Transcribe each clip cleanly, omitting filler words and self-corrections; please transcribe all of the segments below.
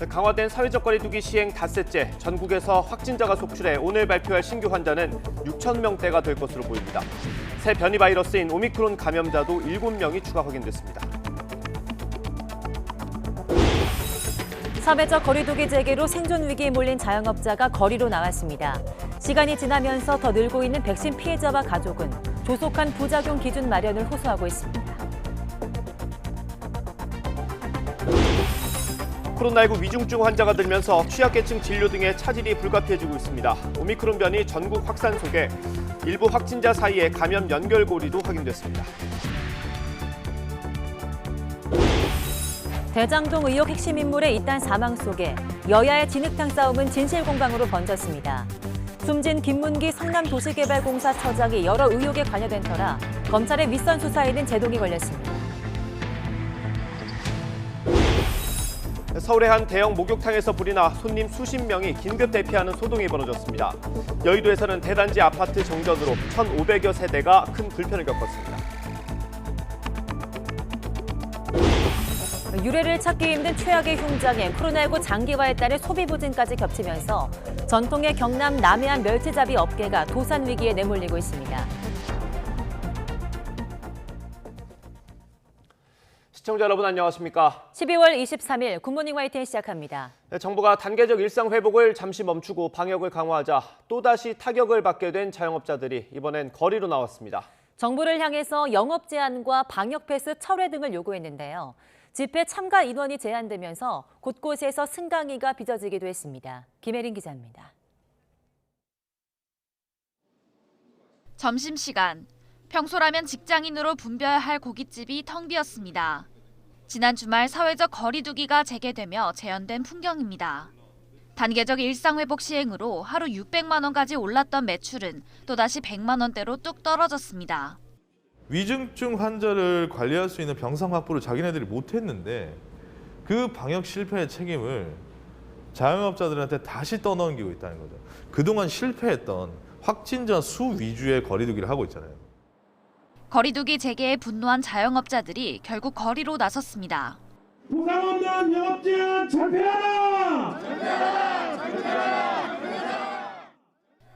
강화된 사회적 거리 두기 시행 닷새째, 전국에서 확진자가 속출해 오늘 발표할 신규 환자는 6천 명대가 될 것으로 보입니다. 새 변이 바이러스인 오미크론 감염자도 7명이 추가 확인됐습니다. 사회적 거리두기 재개로 생존 위기에 몰린 자영업자가 거리로 나왔습니다. 시간이 지나면서 더 늘고 있는 백신 피해자와 가족은 조속한 부작용 기준 마련을 호소하고 있습니다. 코로나19 위중증 환자가 늘면서 취약계층 진료 등의 차질이 불가피해지고 있습니다. 오미크론 변이 전국 확산 속에 일부 확진자 사이에 감염 연결고리도 확인됐습니다. 대장동 의혹 핵심 인물의 잇단 사망 속에 여야의 진흙탕 싸움은 진실공방으로 번졌습니다. 숨진 김문기 성남도시개발공사 처장이 여러 의혹에 관여된 터라 검찰의 윗선 수사에는 제동이 걸렸습니다. 서울의 한 대형 목욕탕에서 불이 나 손님 수십 명이 긴급 대피하는 소동이 벌어졌습니다. 여의도에서는 대단지 아파트 정전으로 1,500여 세대가 큰 불편을 겪었습니다. 유례를 찾기 힘든 최악의 흉장에 코로나19 장기화에 따른 소비 부진까지 겹치면서 전통의 경남 남해안 멸치잡이 업계가 도산 위기에 내몰리고 있습니다. 시청자 여러분 안녕하십니까? 12월 23일 굿모닝 YTN 시작합니다. 정부가 단계적 일상 회복을 잠시 멈추고 방역을 강화하자 또다시 타격을 받게 된 자영업자들이 이번엔 거리로 나왔습니다. 정부를 향해서 영업 제한과 방역 패스 철회 등을 요구했는데요. 집회 참가 인원이 제한되면서 곳곳에서 승강기가 빚어지기도 했습니다. 김혜린 기자입니다. 점심시간, 평소라면 직장인으로 분별할 고깃집이 텅 비었습니다. 지난 주말 사회적 거리 두기가 재개되며 재현된 풍경입니다. 단계적 일상회복 시행으로 하루 600만 원까지 올랐던 매출은 또다시 100만 원대로 뚝 떨어졌습니다. 위중증 환자를 관리할 수 있는 병상 확보를 자기네들이 못했는데 그 방역 실패의 책임을 자영업자들한테 다시 떠넘기고 있다는 거죠. 그동안 실패했던 확진자 수 위주의 거리두기를 하고 있잖아요. 거리두기 재개에 분노한 자영업자들이 결국 거리로 나섰습니다. 부상 없는 영업 제한 철폐하라!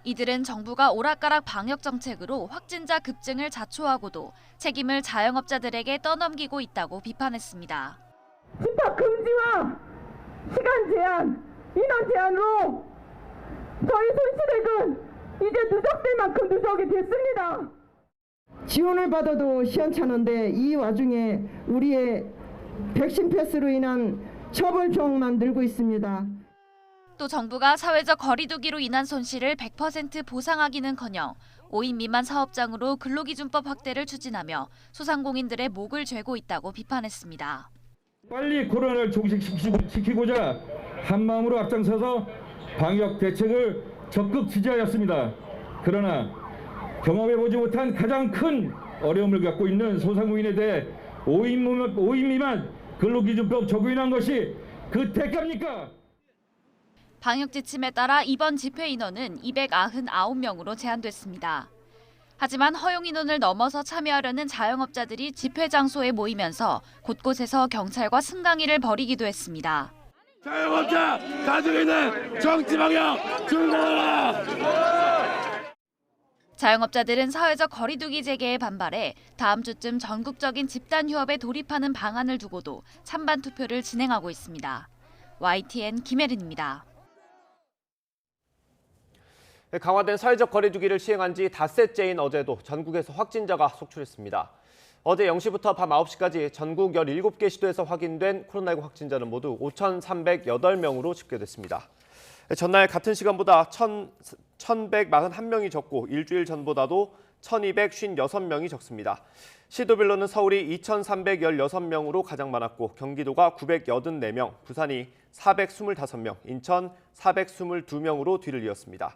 이들은 정부가 오락가락 방역 정책으로 확진자 급증을 자초하고도 책임을 자영업자들에게 떠넘기고 있다고 비판했습니다. 집합 금지와 시간 제한, 인원 제한으로 저희 손실액은 이제 누적될 만큼 누적이 됐습니다. 지원을 받아도 시원찮은데 이 와중에 우리의 백신 패스로 인한 처벌 조항만 늘고 있습니다. 또 정부가 사회적 거리두기로 인한 손실을 100% 보상하기는커녕 5인 미만 사업장으로 근로기준법 확대를 추진하며 소상공인들의 목을 죄고 있다고 비판했습니다. 빨리 코로나를 종식시키고자 한마음으로 앞장서서 방역 대책을 적극 지지하였습니다. 그러나 경험해보지 못한 가장 큰 어려움을 갖고 있는 소상공인에 대해 5인 미만 근로기준법 적용한 것이 그 대가입니까? 방역 지침에 따라 이번 집회 인원은 299명으로 제한됐습니다. 하지만 허용 인원을 넘어서 참여하려는 자영업자들이 집회 장소에 모이면서 곳곳에서 경찰과 승강이를 벌이기도 했습니다. 자영업자 가족에는 정치 방역 중단하라! 자영업자들은 사회적 거리두기 재개에 반발해 다음 주쯤 전국적인 집단 휴업에 돌입하는 방안을 두고도 찬반 투표를 진행하고 있습니다. YTN 김혜린입니다. 강화된 사회적 거리 두기를 시행한 지 닷새째인 어제도 전국에서 확진자가 속출했습니다. 어제 0시부터 밤 9시까지 전국 17개 시도에서 확인된 코로나19 확진자는 모두 5,308명으로 집계됐습니다. 전날 같은 시간보다 1,141명이 적고 일주일 전보다도 1,256명이 적습니다. 시도별로는 서울이 2,316명으로 가장 많았고 경기도가 984명, 부산이 425명, 인천 422명으로 뒤를 이었습니다.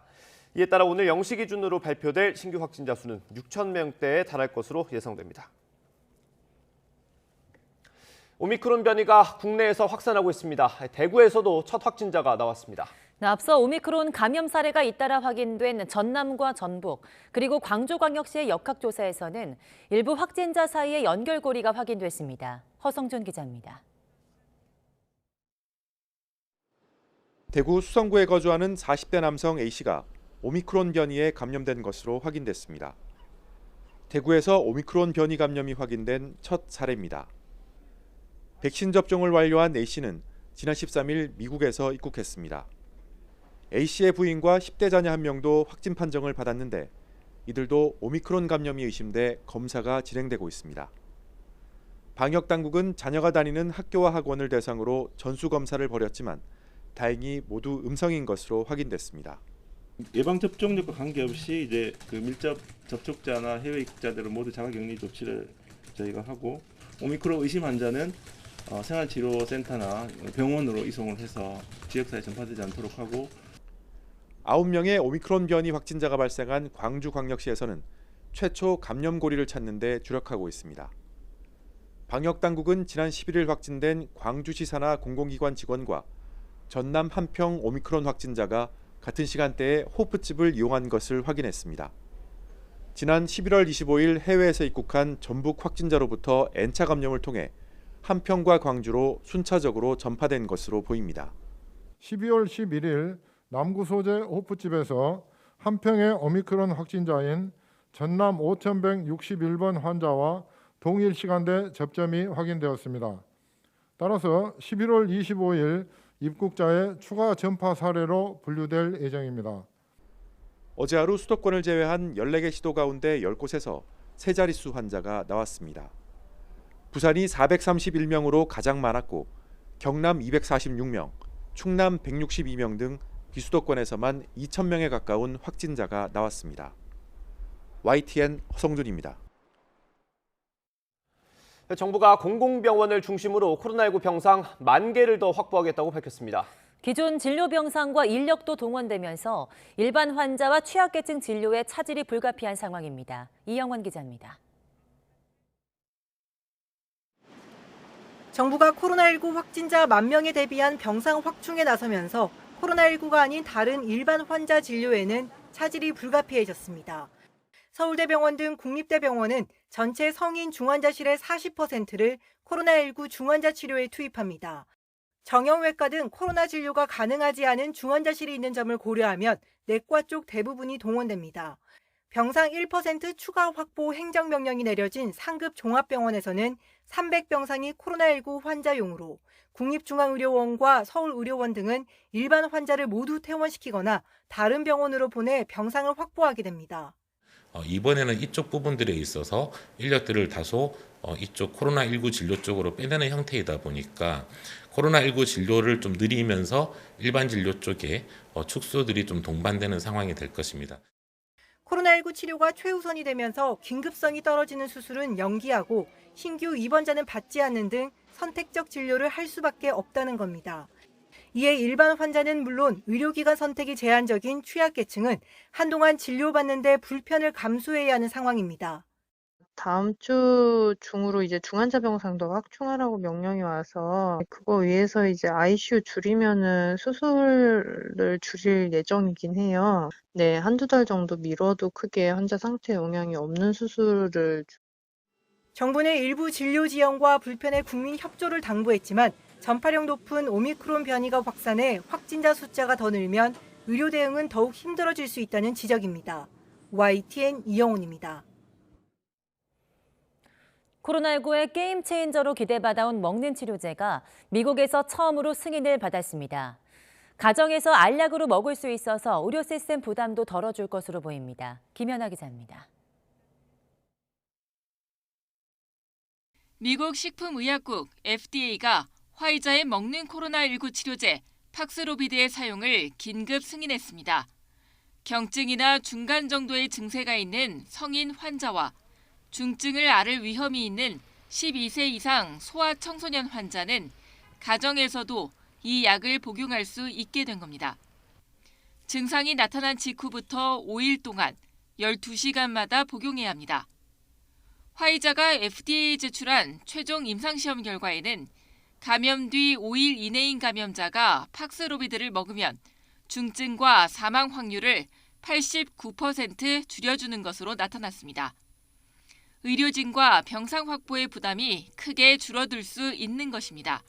이에 따라 오늘 0시 기준으로 발표될 신규 확진자 수는 6천 명대에 달할 것으로 예상됩니다. 오미크론 변이가 국내에서 확산하고 있습니다. 대구에서도 첫 확진자가 나왔습니다. 앞서 오미크론 감염 사례가 잇따라 확인된 전남과 전북, 그리고 광주광역시의 역학조사에서는 일부 확진자 사이의 연결고리가 확인됐습니다. 허성준 기자입니다. 대구 수성구에 거주하는 40대 남성 A씨가 오미크론 변이에 감염된 것으로 확인됐습니다. 대구에서 오미크론 변이 감염이 확인된 첫 사례입니다. 백신 접종을 완료한 A씨는 지난 13일 미국에서 입국했습니다. A씨의 부인과 10대 자녀 한 명도 확진 판정을 받았는데 이들도 오미크론 감염이 의심돼 검사가 진행되고 있습니다. 방역 당국은 자녀가 다니는 학교와 학원을 대상으로 전수 검사를 벌였지만 다행히 모두 음성인 것으로 확인됐습니다. 예방 접종력과 관계없이 이제 그 밀접 접촉자나 해외 입국자들은 모두 자가격리 조치를 저희가 하고 오미크론 의심 환자는 생활치료센터나 병원으로 이송을 해서 지역사회에 전파되지 않도록 하고 9명의 오미크론 변이 확진자가 발생한 광주광역시에서는 최초 감염 고리를 찾는 데 주력하고 있습니다. 방역 당국은 지난 11일 확진된 광주시 산하 공공기관 직원과 전남 한평 오미크론 확진자가 같은 시간대에 호프집을 이용한 것을 확인했습니다. 지난 11월 25일 해외에서 입국한 전북 확진자로부터 N차 감염을 통해 한평과 광주로 순차적으로 전파된 것으로 보입니다. 12월 11일 남구 소재 호프집에서 한평의 오미크론 확진자인 전남 5161번 환자와 동일 시간대 접점이 확인되었습니다. 따라서 11월 25일 입국자의 추가 전파 사례로 분류될 예정입니다. 어제 하루 수도권을 제외한 14개 시도 가운데 10곳에서 세 자릿수 환자가 나왔습니다. 부산이 431명으로 가장 많았고 경남 246명, 충남 162명 등 비수도권에서만 2,000명에 가까운 확진자가 나왔습니다. YTN 허성준입니다. 정부가 공공병원을 중심으로 코로나19 병상 10,000개를 더 확보하겠다고 밝혔습니다. 기존 진료 병상과 인력도 동원되면서 일반 환자와 취약계층 진료에 차질이 불가피한 상황입니다. 이영원 기자입니다. 정부가 코로나19 확진자 10,000명에 대비한 병상 확충에 나서면서 코로나19가 아닌 다른 일반 환자 진료에는 차질이 불가피해졌습니다. 서울대병원 등 국립대병원은 전체 성인 중환자실의 40%를 코로나19 중환자 치료에 투입합니다. 정형외과 등 코로나 진료가 가능하지 않은 중환자실이 있는 점을 고려하면 내과 쪽 대부분이 동원됩니다. 병상 1% 추가 확보 행정명령이 내려진 상급 종합병원에서는 300병상이 코로나19 환자용으로, 국립중앙의료원과 서울의료원 등은 일반 환자를 모두 퇴원시키거나 다른 병원으로 보내 병상을 확보하게 됩니다. 이번에는 이쪽 부분들에 있어서 인력들을 다소 이쪽 코로나19 진료 쪽으로 빼내는 형태이다 보니까 코로나19 진료를 좀 늘리면서 일반 진료 쪽에 축소들이 좀 동반되는 상황이 될 것입니다. 코로나19 치료가 최우선이 되면서 긴급성이 떨어지는 수술은 연기하고 신규 입원자는 받지 않는 등 선택적 진료를 할 수밖에 없다는 겁니다. 이에 일반 환자는 물론 의료기관 선택이 제한적인 취약계층은 한동안 진료받는 데 불편을 감수해야 하는 상황입니다. 다음 주 중으로 이제 중환자 병상도 확충하라고 명령이 와서 그거 위해서 이제 ICU 줄이면은 수술을 줄일 예정이긴 해요. 네, 한두 달 정도 미뤄도 크게 환자 상태에 영향이 없는 수술을. 정부는 일부 진료 지연과 불편의 국민 협조를 당부했지만 전파력 높은 오미크론 변이가 확산해 확진자 숫자가 더 늘면 의료 대응은 더욱 힘들어질 수 있다는 지적입니다. YTN 이영훈입니다. 코로나19의 게임 체인저로 기대받아온 먹는 치료제가 미국에서 처음으로 승인을 받았습니다. 가정에서 알약으로 먹을 수 있어서 의료 시스템 부담도 덜어줄 것으로 보입니다. 김연아 기자입니다. 미국 식품의약국 FDA가 화이자의 먹는 코로나19 치료제 팍스로비드의 사용을 긴급 승인했습니다. 경증이나 중간 정도의 증세가 있는 성인 환자와 중증을 앓을 위험이 있는 12세 이상 소아 청소년 환자는 가정에서도 이 약을 복용할 수 있게 된 겁니다. 증상이 나타난 직후부터 5일 동안 12시간마다 복용해야 합니다. 화이자가 FDA에 제출한 최종 임상시험 결과에는 감염 뒤 5일 이내인 감염자가 팍스로비드를 먹으면 중증과 사망 확률을 89% 줄여주는 것으로 나타났습니다. 의료진과 병상 확보의 부담이 크게 줄어들 수 있는 것입니다.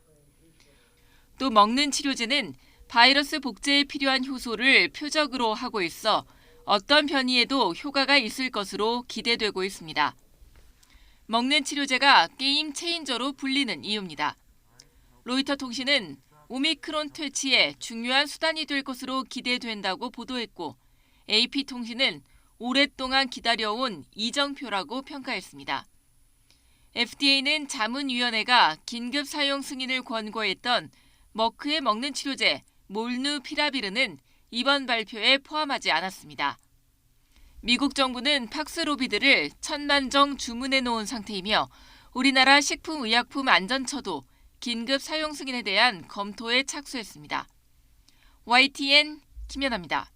또 먹는 치료제는 바이러스 복제에 필요한 효소를 표적으로 하고 있어 어떤 변이에도 효과가 있을 것으로 기대되고 있습니다. 먹는 치료제가 게임 체인저로 불리는 이유입니다. 로이터 통신은 오미크론 퇴치에 중요한 수단이 될 것으로 기대된다고 보도했고 AP통신은 오랫동안 기다려온 이정표라고 평가했습니다. FDA는 자문위원회가 긴급 사용 승인을 권고했던 머크의 먹는 치료제 몰누피라비르는 이번 발표에 포함하지 않았습니다. 미국 정부는 팍스로비드를 1000만 정 주문해 놓은 상태이며 우리나라 식품의약품안전처도 긴급 사용 승인에 대한 검토에 착수했습니다. YTN 김연아입니다.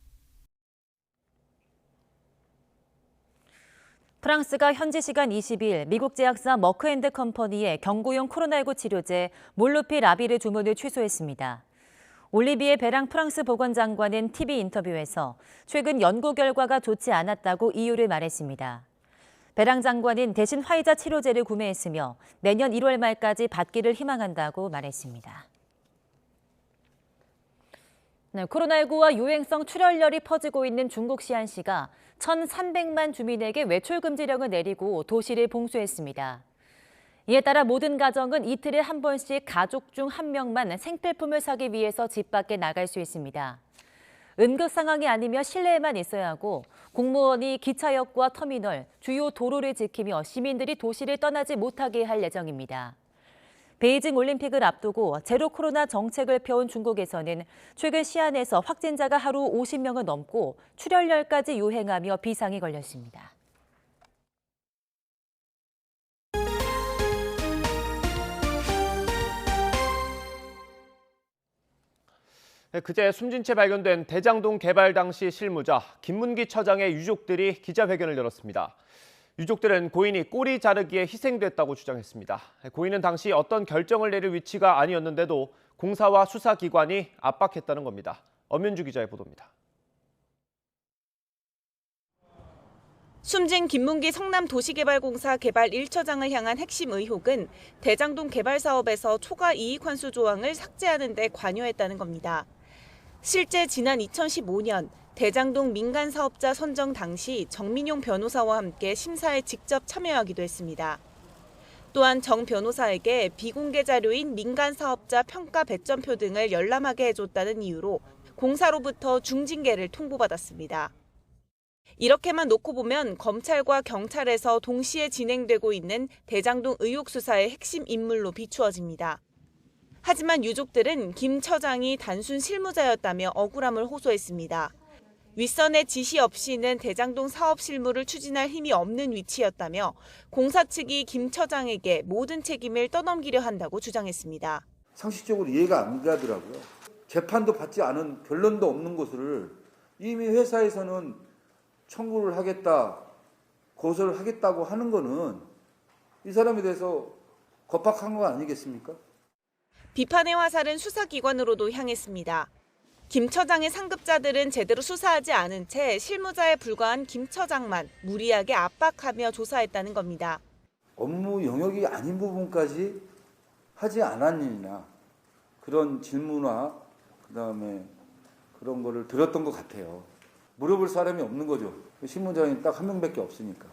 프랑스가 현지 시간 20일 미국 제약사 머크앤드컴퍼니의 경구용 코로나19 치료제 몰누피라비르 주문을 취소했습니다. 올리비에 베랑 프랑스 보건장관은 TV 인터뷰에서 최근 연구 결과가 좋지 않았다고 이유를 말했습니다. 베랑 장관은 대신 화이자 치료제를 구매했으며 내년 1월 말까지 받기를 희망한다고 말했습니다. 네, 코로나19와 유행성 출혈열이 퍼지고 있는 중국 시안시가 1,300만 주민에게 외출 금지령을 내리고 도시를 봉쇄했습니다. 이에 따라 모든 가정은 이틀에 한 번씩 가족 중 한 명만 생필품을 사기 위해서 집 밖에 나갈 수 있습니다. 응급 상황이 아니면 실내에만 있어야 하고 공무원이 기차역과 터미널, 주요 도로를 지키며 시민들이 도시를 떠나지 못하게 할 예정입니다. 베이징 올림픽을 앞두고 제로 코로나 정책을 펴온 중국에서는 최근 시안에서 확진자가 하루 50명을 넘고 출혈열까지 유행하며 비상이 걸렸습니다. 그제 숨진 채 발견된 대장동 개발 당시 실무자 김문기 처장의 유족들이 기자회견을 열었습니다. 유족들은 고인이 꼬리 자르기에 희생됐다고 주장했습니다. 고인은 당시 어떤 결정을 내릴 위치가 아니었는데도 공사와 수사기관이 압박했다는 겁니다. 엄윤주 기자의 보도입니다. 숨진 김문기 성남도시개발공사 개발 1처장을 향한 핵심 의혹은 대장동 개발 사업에서 초과 이익 환수 조항을 삭제하는 데 관여했다는 겁니다. 실제 지난 2015년 대장동 민간 사업자 선정 당시 정민용 변호사와 함께 심사에 직접 참여하기도 했습니다. 또한 정 변호사에게 비공개 자료인 민간 사업자 평가 배점표 등을 열람하게 해줬다는 이유로 공사로부터 중징계를 통보받았습니다. 이렇게만 놓고 보면 검찰과 경찰에서 동시에 진행되고 있는 대장동 의혹 수사의 핵심 인물로 비추어집니다. 하지만 유족들은 김 처장이 단순 실무자였다며 억울함을 호소했습니다. 윗선의 지시 없이는 대장동 사업 실무를 추진할 힘이 없는 위치였다며 공사 측이 김 처장에게 모든 책임을 떠넘기려 한다고 주장했습니다. 상식적으로 이해가 안 가더라고요. 재판도 받지 않은 변론도 없는 것을 이미 회사에서는 청구를 하겠다, 고소를 하겠다고 하는 거는 이 사람에 대해서 겁박한 거 아니겠습니까? 비판의 화살은 수사기관으로도 향했습니다. 김 처장의 상급자들은 제대로 수사하지 않은 채 실무자에 불과한 김 처장만 무리하게 압박하며 조사했다는 겁니다. 업무 영역이 아닌 부분까지 하지 않았느냐 그런 질문과 그다음에 그런 거를 들었던 것 같아요. 물어볼 사람이 없는 거죠. 실무자는 딱 한 명밖에 없으니까.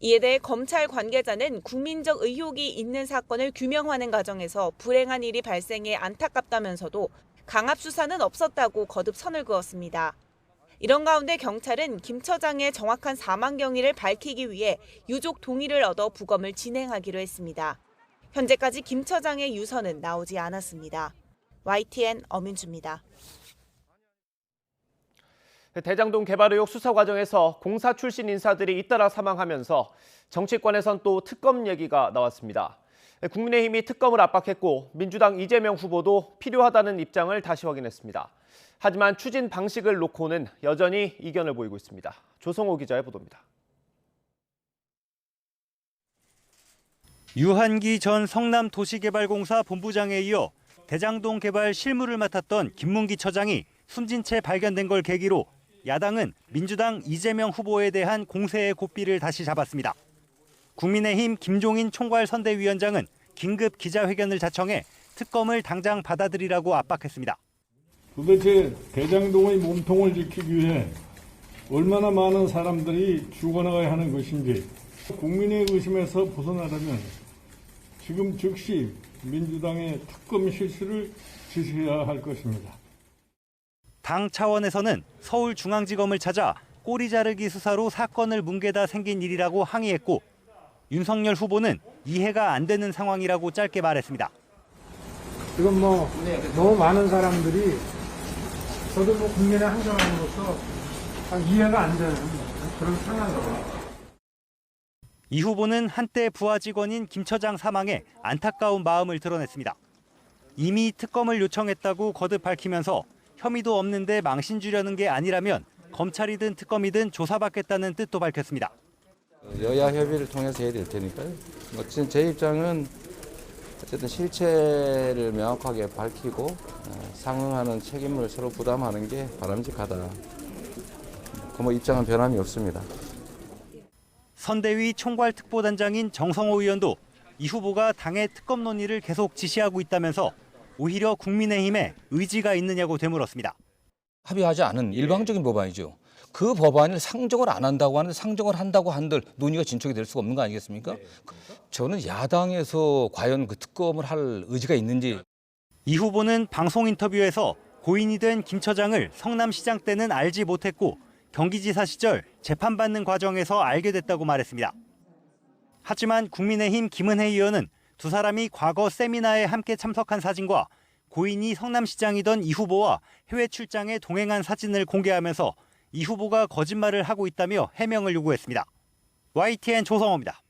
이에 대해 검찰 관계자는 국민적 의혹이 있는 사건을 규명하는 과정에서 불행한 일이 발생해 안타깝다면서도 강압 수사는 없었다고 거듭 선을 그었습니다. 이런 가운데 경찰은 김 처장의 정확한 사망 경위를 밝히기 위해 유족 동의를 얻어 부검을 진행하기로 했습니다. 현재까지 김 처장의 유서는 나오지 않았습니다. YTN 엄윤주입니다. 대장동 개발 의혹 수사 과정에서 공사 출신 인사들이 잇따라 사망하면서 정치권에선 또 특검 얘기가 나왔습니다. 국민의힘이 특검을 압박했고 민주당 이재명 후보도 필요하다는 입장을 다시 확인했습니다. 하지만 추진 방식을 놓고는 여전히 이견을 보이고 있습니다. 조성호 기자의 보도입니다. 유한기 전 성남도시개발공사 본부장에 이어 대장동 개발 실무를 맡았던 김문기 처장이 숨진 채 발견된 걸 계기로 야당은 민주당 이재명 후보에 대한 공세의 고삐를 다시 잡았습니다. 국민의힘 김종인 총괄선대위원장은 긴급 기자회견을 자청해 특검을 당장 받아들이라고 압박했습니다. 도대체 대장동의 몸통을 지키기 위해 얼마나 많은 사람들이 죽어나가야 하는 것인지 국민의 의심에서 벗어나려면 지금 즉시 민주당의 특검 실시를 지시해야 할 것입니다. 당 차원에서는 서울중앙지검을 찾아 꼬리 자르기 수사로 사건을 뭉개다 생긴 일이라고 항의했고 윤석열 후보는 이해가 안 되는 상황이라고 짧게 말했습니다. 지금 너무 많은 사람들이 저도 국민의 한 사람으로서 이해가 안 되는 그런 상황입니다. 이 후보는 한때 부하 직원인 김 처장 사망에 안타까운 마음을 드러냈습니다. 이미 특검을 요청했다고 거듭 밝히면서 혐의도 없는데 망신 주려는 게 아니라면 검찰이든 특검이든 조사받겠다는 뜻도 밝혔습니다. 여야 협의를 통해서 해야 될 테니까요. 제 입장은 어쨌든 실체를 명확하게 밝히고 상응하는 책임을 서로 부담하는 게 바람직하다. 그 입장은 변함이 없습니다. 선대위 총괄특보단장인 정성호 의원도 이 후보가 당의 특검 논의를 계속 지시하고 있다면서 오히려 국민의힘에 의지가 있느냐고 되물었습니다. 합의하지 않은 일방적인 법안이죠. 그 법안을 상정을 안 한다고 하는데 상정을 한다고 한들 논의가 진척이 될 수가 없는 거 아니겠습니까? 저는 야당에서 과연 그 특검을 할 의지가 있는지. 이 후보는 방송 인터뷰에서 고인이 된 김 처장을 성남시장 때는 알지 못했고 경기지사 시절 재판받는 과정에서 알게 됐다고 말했습니다. 하지만 국민의힘 김은혜 의원은 두 사람이 과거 세미나에 함께 참석한 사진과 고인이 성남시장이던 이 후보와 해외 출장에 동행한 사진을 공개하면서 이 후보가 거짓말을 하고 있다며 해명을 요구했습니다. YTN 조성호입니다.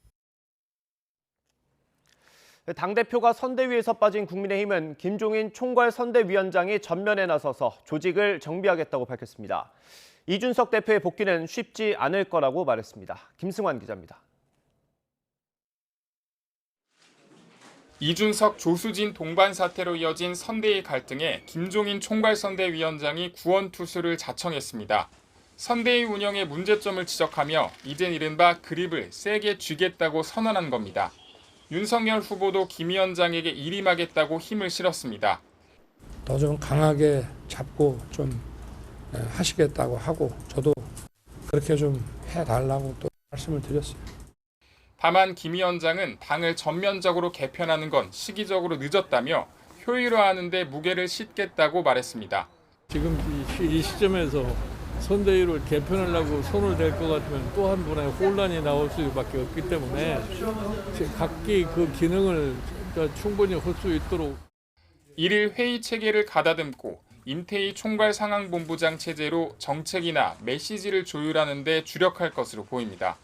당대표가 선대위에서 빠진 국민의힘은 김종인 총괄선대위원장이 전면에 나서서 조직을 정비하겠다고 밝혔습니다. 이준석 대표의 복귀는 쉽지 않을 거라고 말했습니다. 김승환 기자입니다. 이준석, 조수진 동반 사태로 이어진 선대위 갈등에 김종인 총괄선대위원장이 구원투수를 자청했습니다. 선대위 운영의 문제점을 지적하며 이젠 이른바 그립을 세게 쥐겠다고 선언한 겁니다. 윤석열 후보도 김 위원장에게 일임하겠다고 힘을 실었습니다. 더 좀 강하게 잡고 좀 하시겠다고 하고 저도 그렇게 좀 해달라고 또 말씀을 드렸어요. 다만 김 위원장은 당을 전면적으로 개편하는 건 시기적으로 늦었다며 효율화하는 데 무게를 싣겠다고 말했습니다. 지금 이 시점에서 선대위를 개편하려고 손을 댈 것 같으면 또 한 번의 혼란이 나올 수밖에 없기 때문에 각기 그 기능을 충분히 할 수 있도록. 1일 회의 체계를 가다듬고 임태희 총괄상황본부장 체제로 정책이나 메시지를 조율하는 데 주력할 것으로 보입니다.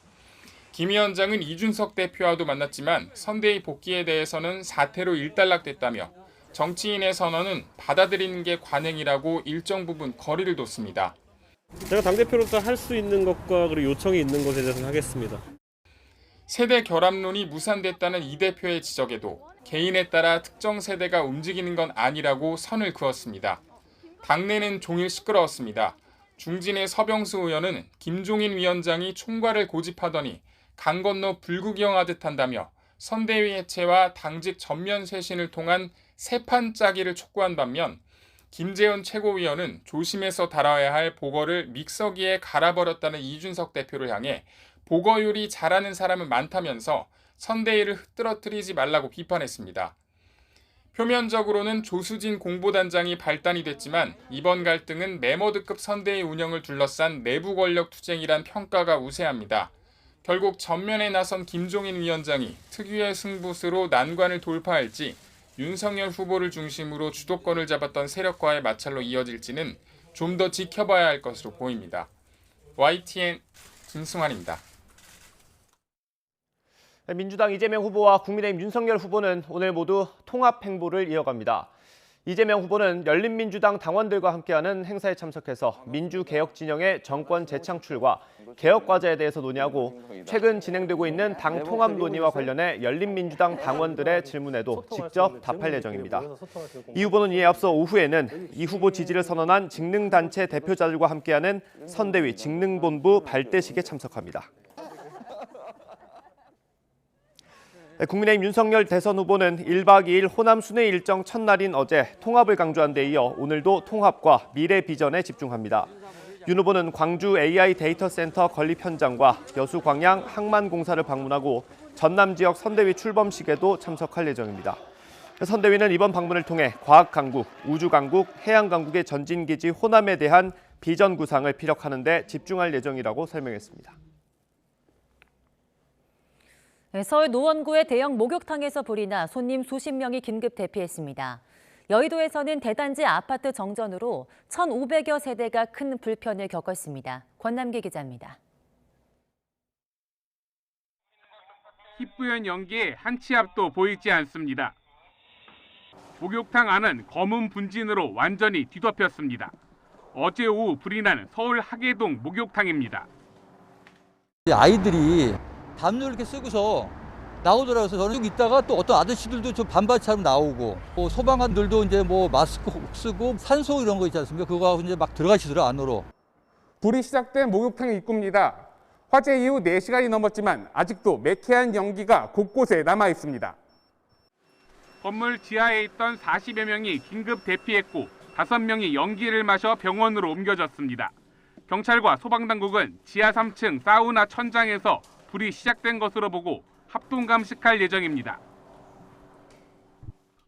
김 위원장은 이준석 대표와도 만났지만 선대위 복귀에 대해서는 사퇴로 일단락됐다며 정치인의 선언은 받아들이는 게 관행이라고 일정 부분 거리를 뒀습니다. 제가 당대표로서 할 수 있는 것과 그리고 요청이 있는 것에 대해서는 하겠습니다. 세대 결합론이 무산됐다는 이 대표의 지적에도 개인에 따라 특정 세대가 움직이는 건 아니라고 선을 그었습니다. 당내는 종일 시끄러웠습니다. 중진의 서병수 의원은 김종인 위원장이 총괄을 고집하더니 강 건너 불구경하듯 한다며 선대위 해체와 당직 전면 쇄신을 통한 새판 짜기를 촉구한 반면 김재현 최고위원은 조심해서 달아야 할 보거를 믹서기에 갈아버렸다는 이준석 대표를 향해 보거 요리 잘하는 사람은 많다면서 선대위를 흐트러뜨리지 말라고 비판했습니다. 표면적으로는 조수진 공보단장이 발단이 됐지만 이번 갈등은 메머드급 선대위 운영을 둘러싼 내부 권력 투쟁이란 평가가 우세합니다. 결국 전면에 나선 김종인 위원장이 특유의 승부수로 난관을 돌파할지 윤석열 후보를 중심으로 주도권을 잡았던 세력과의 마찰로 이어질지는 좀 더 지켜봐야 할 것으로 보입니다. YTN 김승환입니다. 민주당 이재명 후보와 국민의힘 윤석열 후보는 오늘 모두 통합 행보를 이어갑니다. 이재명 후보는 열린민주당 당원들과 함께하는 행사에 참석해서 민주개혁 진영의 정권 재창출과 개혁 과제에 대해서 논의하고 최근 진행되고 있는 당 통합 논의와 관련해 열린민주당 당원들의 질문에도 직접 답할 예정입니다. 이 후보는 이에 앞서 오후에는 이 후보 지지를 선언한 직능단체 대표자들과 함께하는 선대위 직능본부 발대식에 참석합니다. 국민의힘 윤석열 대선 후보는 1박 2일 호남 순회 일정 첫날인 어제 통합을 강조한 데 이어 오늘도 통합과 미래 비전에 집중합니다. 윤 후보는 광주 AI 데이터 센터 건립 현장과 여수 광양 항만공사를 방문하고 전남 지역 선대위 출범식에도 참석할 예정입니다. 선대위는 이번 방문을 통해 과학강국, 우주강국, 해양강국의 전진기지 호남에 대한 비전 구상을 피력하는 데 집중할 예정이라고 설명했습니다. 서울 노원구의 대형 목욕탕에서 불이 나 손님 수십 명이 긴급 대피했습니다. 여의도에서는 대단지 아파트 정전으로 1,500여 세대가 큰 불편을 겪었습니다. 권남기 기자입니다. 희뿌연 연기에 한 치 앞도 보이지 않습니다. 목욕탕 안은 검은 분진으로 완전히 뒤덮였습니다. 어제 오후 불이 난 서울 하계동 목욕탕입니다. 아이들이 담요 이렇게 쓰고서 나오더라고요. 그래서 저는 있다가 또 어떤 아저씨들도 저 반바지처럼 나오고, 소방관들도 이제 뭐 마스크 쓰고 산소 이런 거 있지 않습니까? 그거 하고 이제 막 들어가시더라고요, 안으로. 불이 시작된 목욕탕 입구입니다. 화재 이후 4시간이 넘었지만 아직도 매캐한 연기가 곳곳에 남아 있습니다. 건물 지하에 있던 40여 명이 긴급 대피했고 5명이 연기를 마셔 병원으로 옮겨졌습니다. 경찰과 소방당국은 지하 3층 사우나 천장에서 불이 시작된 것으로 보고 합동 감식할 예정입니다.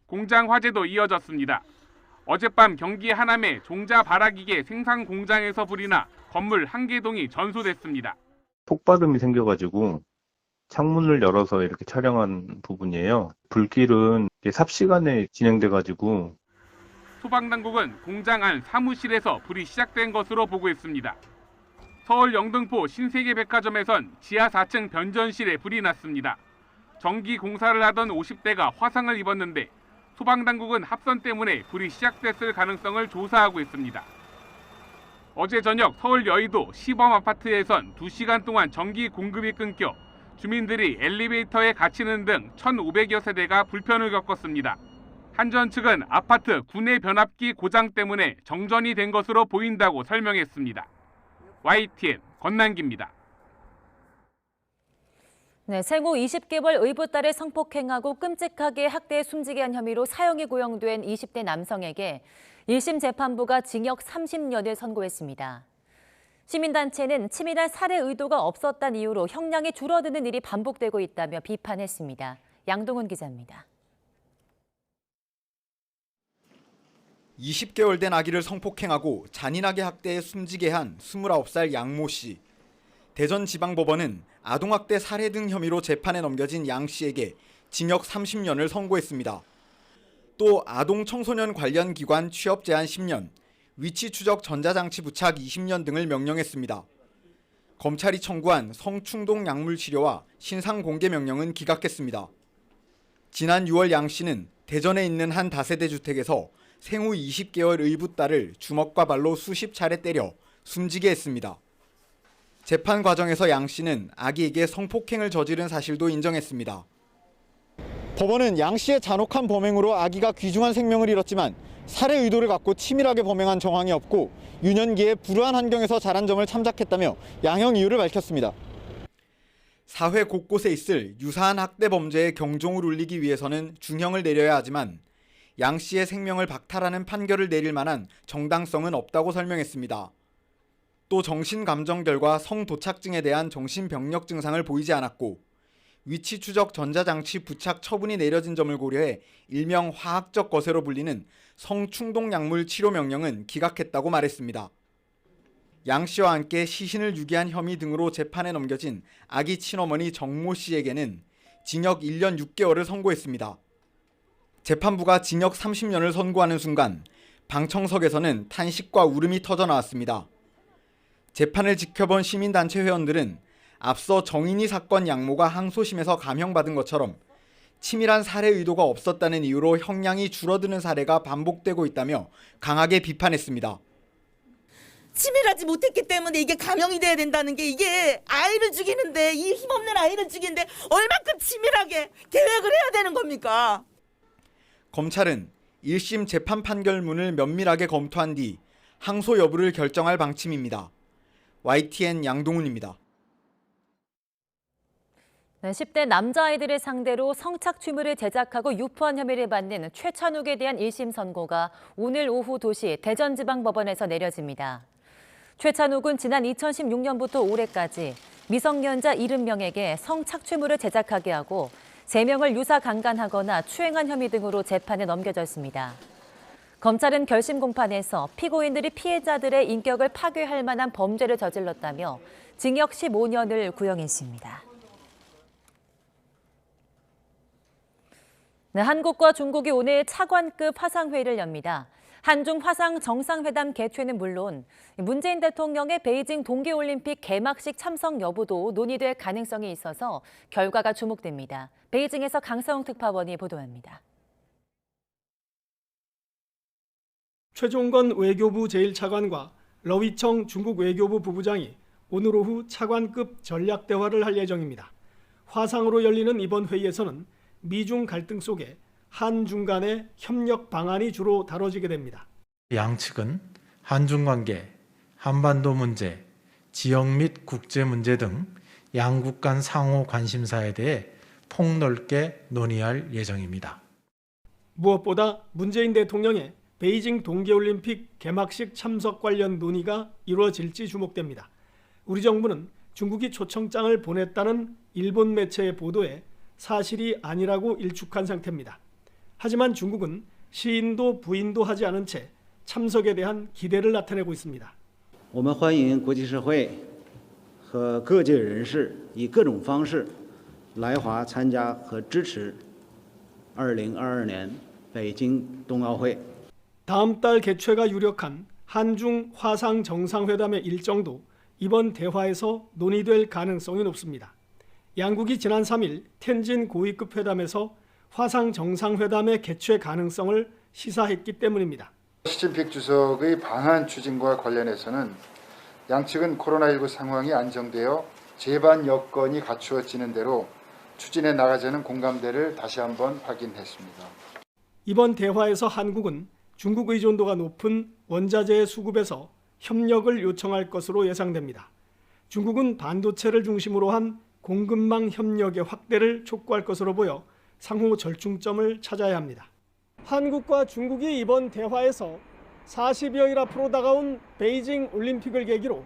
공장 화재도 이어졌습니다. 어젯밤 경기 하남의 종자 발화기계 생산 공장에서 불이 나 건물 1개 동이 전소됐습니다. 폭발음이 생겨가지고 창문을 열어서 이렇게 촬영한 부분이에요. 불길은 삽시간에 진행돼가지고 소방당국은 공장 안 사무실에서 불이 시작된 것으로 보고 있습니다. 서울 영등포 신세계백화점에선 지하 4층 변전실에 불이 났습니다. 전기 공사를 하던 50대가 화상을 입었는데 소방당국은 합선 때문에 불이 시작됐을 가능성을 조사하고 있습니다. 어제 저녁 서울 여의도 시범 아파트에선 2시간 동안 전기 공급이 끊겨 주민들이 엘리베이터에 갇히는 등 1,500여 세대가 불편을 겪었습니다. 한전 측은 아파트 구내 변압기 고장 때문에 정전이 된 것으로 보인다고 설명했습니다. YTN 권난기입니다. 네, 생후 20개월 의붓딸을 성폭행하고 끔찍하게 학대해 숨지게 한 혐의로 사형이 구형된 20대 남성에게 1심 재판부가 징역 30년을 선고했습니다. 시민단체는 치밀한 살해 의도가 없었다는 이유로 형량이 줄어드는 일이 반복되고 있다며 비판했습니다. 양동훈 기자입니다. 20개월 된 아기를 성폭행하고 잔인하게 학대해 숨지게 한 29살 양모 씨. 대전지방법원은 아동학대 살해 등 혐의로 재판에 넘겨진 양 씨에게 징역 30년을 선고했습니다. 또 아동 청소년 관련 기관 취업 제한 10년, 위치 추적 전자장치 부착 20년 등을 명령했습니다. 검찰이 청구한 성충동 약물 치료와 신상 공개 명령은 기각했습니다. 지난 6월 양 씨는 대전에 있는 한 다세대 주택에서 생후 20개월 의붓딸을 주먹과 발로 수십 차례 때려 숨지게 했습니다. 재판 과정에서 양 씨는 아기에게 성폭행을 저지른 사실도 인정했습니다. 법원은 양 씨의 잔혹한 범행으로 아기가 귀중한 생명을 잃었지만 살해 의도를 갖고 치밀하게 범행한 정황이 없고 유년기에 불우한 환경에서 자란 점을 참작했다며 양형 이유를 밝혔습니다. 사회 곳곳에 있을 유사한 학대 범죄의 경종을 울리기 위해서는 중형을 내려야 하지만 양 씨의 생명을 박탈하는 판결을 내릴 만한 정당성은 없다고 설명했습니다. 또 정신감정결과 성도착증에 대한 정신병력 증상을 보이지 않았고 위치 추적 전자장치 부착 처분이 내려진 점을 고려해 일명 화학적 거세로 불리는 성충동 약물 치료 명령은 기각했다고 말했습니다. 양 씨와 함께 시신을 유기한 혐의 등으로 재판에 넘겨진 아기 친어머니 정모 씨에게는 징역 1년 6개월을 선고했습니다. 재판부가 징역 30년을 선고하는 순간 방청석에서는 탄식과 울음이 터져나왔습니다. 재판을 지켜본 시민단체 회원들은 앞서 정인이 사건 양모가 항소심에서 감형받은 것처럼 치밀한 살해 의도가 없었다는 이유로 형량이 줄어드는 사례가 반복되고 있다며 강하게 비판했습니다. 치밀하지 못했기 때문에 이게 감형이 돼야 된다는 게 이게 아이를 죽이는데 이 힘없는 아이를 죽이는데 얼만큼 치밀하게 계획을 해야 되는 겁니까? 검찰은 1심 재판 판결문을 면밀하게 검토한 뒤 항소 여부를 결정할 방침입니다. YTN 양동훈입니다. 10대 남자아이들을 상대로 성착취물을 제작하고 유포한 혐의를 받는 최찬욱에 대한 1심 선고가 오늘 오후 2시 대전지방법원에서 내려집니다. 최찬욱은 지난 2016년부터 올해까지 미성년자 70명에게 성착취물을 제작하게 하고 3명을 유사 강간하거나 추행한 혐의 등으로 재판에 넘겨졌습니다. 검찰은 결심 공판에서 피고인들이 피해자들의 인격을 파괴할 만한 범죄를 저질렀다며 징역 15년을 구형했습니다. 네, 한국과 중국이 오늘 차관급 화상회의를 엽니다. 한중 화상 정상회담 개최는 물론 문재인 대통령의 베이징 동계올림픽 개막식 참석 여부도 논의될 가능성이 있어서 결과가 주목됩니다. 베이징에서 강서영 특파원이 보도합니다. 최종건 외교부 제1차관과 러위청 중국 외교부 부부장이 오늘 오후 차관급 전략 대화를 할 예정입니다. 화상으로 열리는 이번 회의에서는 미중 갈등 속에 한중 간의 협력 방안이 주로 다뤄지게 됩니다. 양측은 한중 관계, 한반도 문제, 지역 및 국제 문제 등 양국 간 상호 관심사에 대해 폭넓게 논의할 예정입니다. 무엇보다 문재인 대통령의 베이징 동계올림픽 개막식 참석 관련 논의가 이루어질지 주목됩니다. 우리 정부는 중국이 초청장을 보냈다는 일본 매체의 보도에 사실이 아니라고 일축한 상태입니다. 하지만 중국은 시인도 부인도 하지 않은 채 참석에 대한 기대를 나타내고 있습니다. 我们欢迎国际社会和各界人士以各种方式来华参加和支持2022年北京冬奥会. 다음 달 개최가 유력한 한중 화상 정상회담의 일정도 이번 대화에서 논의될 가능성이 높습니다. 양국이 지난 3일 텐진 고위급 회담에서 화상 정상회담의 개최 가능성을 시사했기 때문입니다. 시진핑 주석의 방한 추진과 관련해서는 양측은 코로나19 상황이 안정되어 제반 여건이 갖추어지는 대로 추진해 나가자는 공감대를 다시 한번 확인했습니다. 이번 대화에서 한국은 중국 의존도가 높은 원자재 수급에서 협력을 요청할 것으로 예상됩니다. 중국은 반도체를 중심으로 한 공급망 협력의 확대를 촉구할 것으로 보여 상호 절충점을 찾아야 합니다. 한국과 중국이 이번 대화에서 40여일 앞으로 다가온 베이징 올림픽을 계기로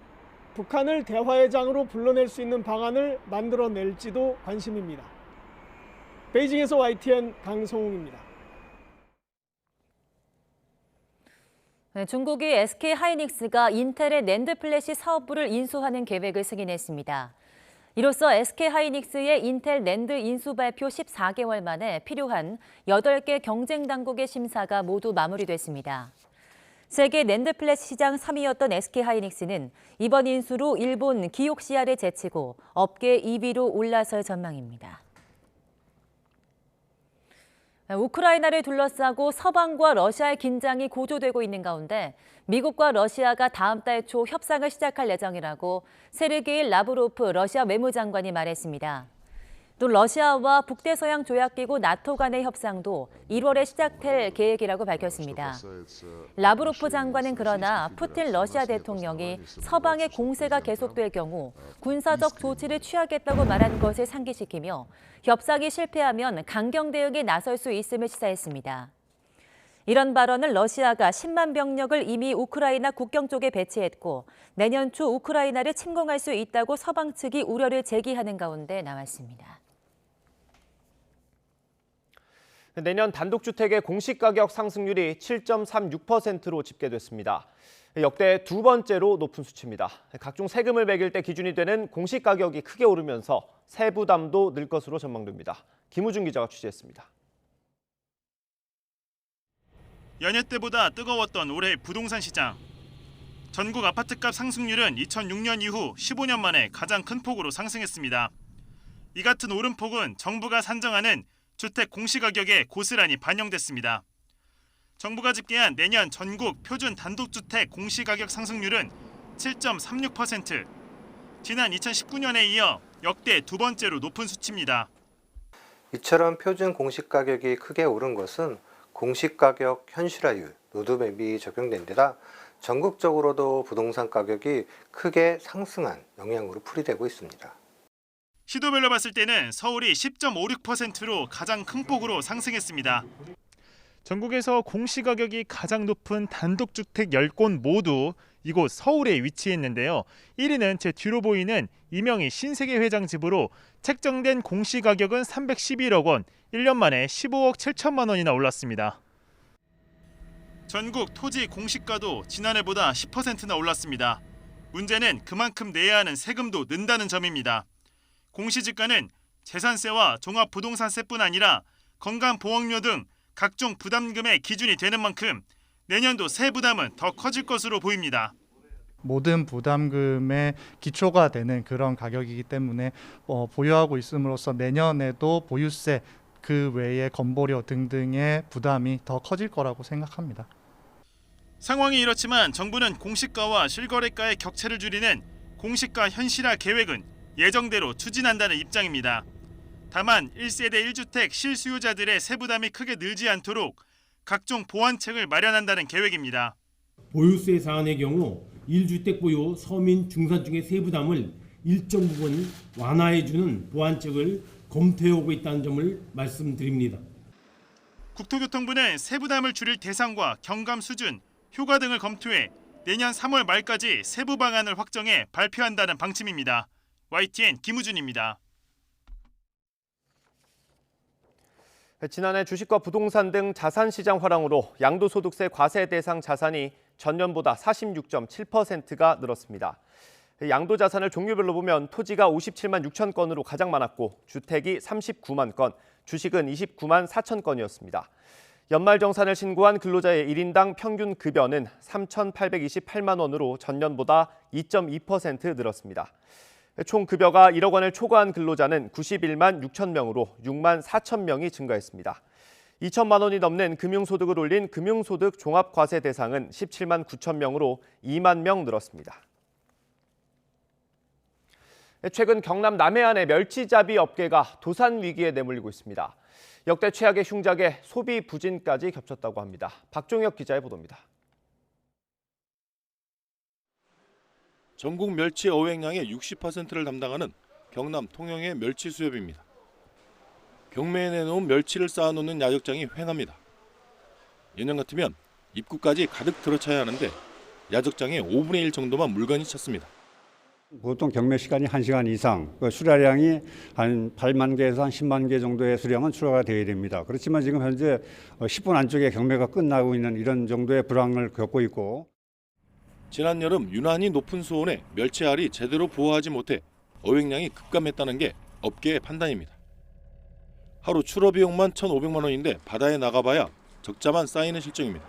북한을 대화회장으로 불러낼 수 있는 방안을 만들어낼지도 관심입니다. 베이징에서 YTN 강성웅입니다. 중국이 SK하이닉스가 인텔의 낸드 플래시 사업부를 인수하는 계획을 승인했습니다. 이로써 SK하이닉스의 인텔 낸드 인수 발표 14개월 만에 필요한 8개 경쟁 당국의 심사가 모두 마무리됐습니다. 세계 낸드 플래시 시장 3위였던 SK하이닉스는 이번 인수로 일본 기옥시아를 제치고 업계 2위로 올라설 전망입니다. 우크라이나를 둘러싸고 서방과 러시아의 긴장이 고조되고 있는 가운데 미국과 러시아가 다음 달 초 협상을 시작할 예정이라고 세르게이 라브로프 러시아 외무장관이 말했습니다. 또 러시아와 북대서양 조약기구 나토 간의 협상도 1월에 시작될 계획이라고 밝혔습니다. 라브로프 장관은 그러나 푸틴 러시아 대통령이 서방의 공세가 계속될 경우 군사적 조치를 취하겠다고 말한 것을 상기시키며 협상이 실패하면 강경 대응에 나설 수 있음을 시사했습니다. 이런 발언은 러시아가 10만 병력을 이미 우크라이나 국경 쪽에 배치했고 내년 초 우크라이나를 침공할 수 있다고 서방 측이 우려를 제기하는 가운데 나왔습니다. 내년 단독주택의 공시가격 상승률이 7.36%로 집계됐습니다. 역대 두 번째로 높은 수치입니다. 각종 세금을 매길 때 기준이 되는 공시가격이 크게 오르면서 세부담도 늘 것으로 전망됩니다. 김우준 기자가 취재했습니다. 연휴 때보다 뜨거웠던 올해 부동산 시장. 전국 아파트값 상승률은 2006년 이후 15년 만에 가장 큰 폭으로 상승했습니다. 이 같은 오름폭은 정부가 산정하는 주택 공시가격에 고스란히 반영됐습니다. 정부가 집계한 내년 전국 표준 단독주택 공시가격 상승률은 7.36%. 지난 2019년에 이어 역대 두 번째로 높은 수치입니다. 이처럼 표준 공시가격이 크게 오른 것은 공시가격 현실화율, 로드맵이 적용된 데다 전국적으로도 부동산 가격이 크게 상승한 영향으로 풀이되고 있습니다. 시도별로 봤을 때는 서울이 10.56%로 가장 큰 폭으로 상승했습니다. 전국에서 공시가격이 가장 높은 단독주택 10곳 모두 이곳 서울에 위치했는데요. 1위는 제 뒤로 보이는 이명희 신세계 회장 집으로 책정된 공시가격은 311억 원, 1년 만에 15억 7천만 원이나 올랐습니다. 전국 토지 공시가도 지난해보다 10%나 올랐습니다. 문제는 그만큼 내야 하는 세금도 는다는 점입니다. 공시지가는 재산세와 종합부동산세뿐 아니라 건강보험료 등 각종 부담금의 기준이 되는 만큼 내년도 세 부담은 더 커질 것으로 보입니다. 모든 부담금의 기초가 되는 그런 가격이기 때문에 보유하고 있음으로써 내년에도 보유세 그 외에 건보료 등등의 부담이 더 커질 거라고 생각합니다. 상황이 이렇지만 정부는 공시가와 실거래가의 격차를 줄이는 공시가 현실화 계획은 예정대로 추진한다는 입장입니다. 다만 1세대 1주택 실수요자들의 세부담이 크게 늘지 않도록 각종 보완책을 마련한다는 계획입니다. 보유세 사안의 경우 1주택 보유 서민 중산층의 세부담을 일정 부분 완화해주는 보완책을 검토해오고 있다는 점을 말씀드립니다. 국토교통부는 세부담을 줄일 대상과 경감 수준, 효과 등을 검토해 내년 3월 말까지 세부 방안을 확정해 발표한다는 방침입니다. YTN 김우준입니다. 지난해 주식과 부동산 등 자산시장 화랑으로 양도소득세 과세 대상 자산이 전년보다 46.7%가 늘었습니다. 양도자산을 종류별로 보면 토지가 57만 6천 건으로 가장 많았고 주택이 39만 건, 주식은 29만 4천 건이었습니다. 연말정산을 신고한 근로자의 1인당 평균 급여는 3,828만 원으로 전년보다 2.2% 늘었습니다. 총 급여가 1억 원을 초과한 근로자는 91만 6천 명으로 6만 4천 명이 증가했습니다. 2천만 원이 넘는 금융소득을 올린 금융소득 종합과세 대상은 17만 9천 명으로 2만 명 늘었습니다. 최근 경남 남해안의 멸치잡이 업계가 도산 위기에 내몰리고 있습니다. 역대 최악의 흉작에 소비 부진까지 겹쳤다고 합니다. 박종혁 기자의 보도입니다. 전국 멸치 어획량의 60%를 담당하는 경남 통영의 멸치 수협입니다. 경매에 내놓은 멸치를 쌓아놓는 야적장이 횡합니다. 예년 같으면 입구까지 가득 들어차야 하는데 야적장의 5분의 1 정도만 물건이 찼습니다. 보통 경매 시간이 1시간 이상, 수량이 한 8만 개에서 한 10만 개 정도의 수량은 출하가 되어야 됩니다. 그렇지만 지금 현재 10분 안쪽에 경매가 끝나고 있는 이런 정도의 불황을 겪고 있고, 지난 여름 유난히 높은 수온에 멸치알이 제대로 부화하지 못해 어획량이 급감했다는 게 업계의 판단입니다. 하루 출어 비용만 1,500만 원인데 바다에 나가봐야 적자만 쌓이는 실정입니다.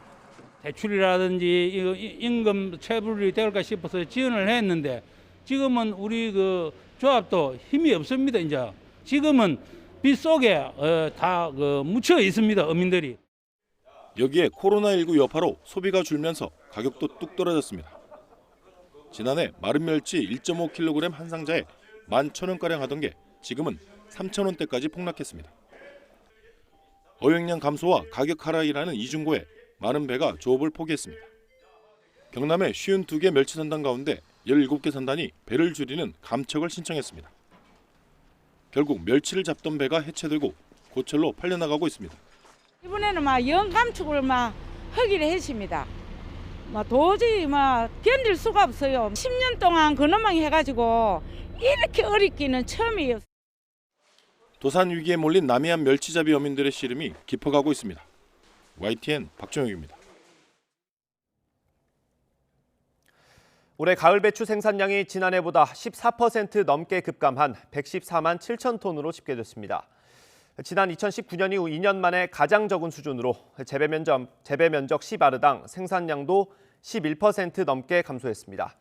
대출이라든지 임금 체불이 될까 싶어서 지원을 했는데 지금은 우리 그 조합도 힘이 없습니다. 이제 지금은 빚 속에 다 묻혀 있습니다. 어민들이. 여기에 코로나19 여파로 소비가 줄면서 가격도 뚝 떨어졌습니다. 지난해 마른 멸치 1.5kg 한 상자에 11,000원가량 하던 게 지금은 3,000원대까지 폭락했습니다. 어획량 감소와 가격 하락이라는 이중고에 많은 배가 조업을 포기했습니다. 경남의 52개 멸치 선단 가운데 17개 선단이 배를 줄이는 감척을 신청했습니다. 결국 멸치를 잡던 배가 해체되고 고철로 팔려나가고 있습니다. 이번에는 영감축을 하기로 했습니다. 도저히 견딜 수가 없어요. 10년 동안 근어망 해가지고 이렇게 어렵기는 처음이에요. 도산 위기에 몰린 남해안 멸치잡이 어민들의 시름이 깊어가고 있습니다. YTN 박종혁입니다. 올해 가을 배추 생산량이 지난해보다 14% 넘게 급감한 114만 7천 톤으로 집계됐습니다. 지난 2019년 이후 2년 만에 가장 적은 수준으로 재배 면적 10아르당 생산량도 11% 넘게 감소했습니다.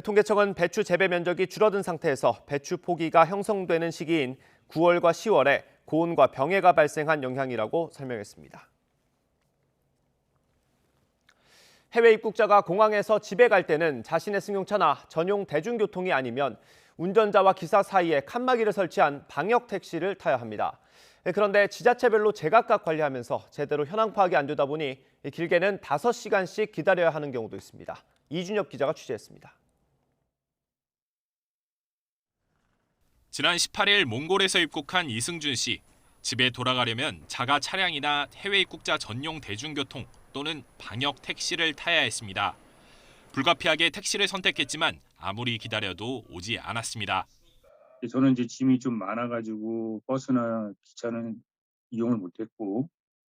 통계청은 배추 재배 면적이 줄어든 상태에서 배추 포기가 형성되는 시기인 9월과 10월에 고온과 병해가 발생한 영향이라고 설명했습니다. 해외 입국자가 공항에서 집에 갈 때는 자신의 승용차나 전용 대중교통이 아니면 운전자와 기사 사이에 칸막이를 설치한 방역 택시를 타야 합니다. 그런데 지자체별로 제각각 관리하면서 제대로 현황 파악이 안 되다 보니 길게는 5시간씩 기다려야 하는 경우도 있습니다. 이준엽 기자가 취재했습니다. 지난 18일 몽골에서 입국한 이승준 씨. 집에 돌아가려면 자가 차량이나 해외 입국자 전용 대중교통 또는 방역 택시를 타야 했습니다. 불가피하게 택시를 선택했지만 아무리 기다려도 오지 않았습니다. 저는 이제 짐이 좀 많아가지고 버스나 기차는 이용을 못했고,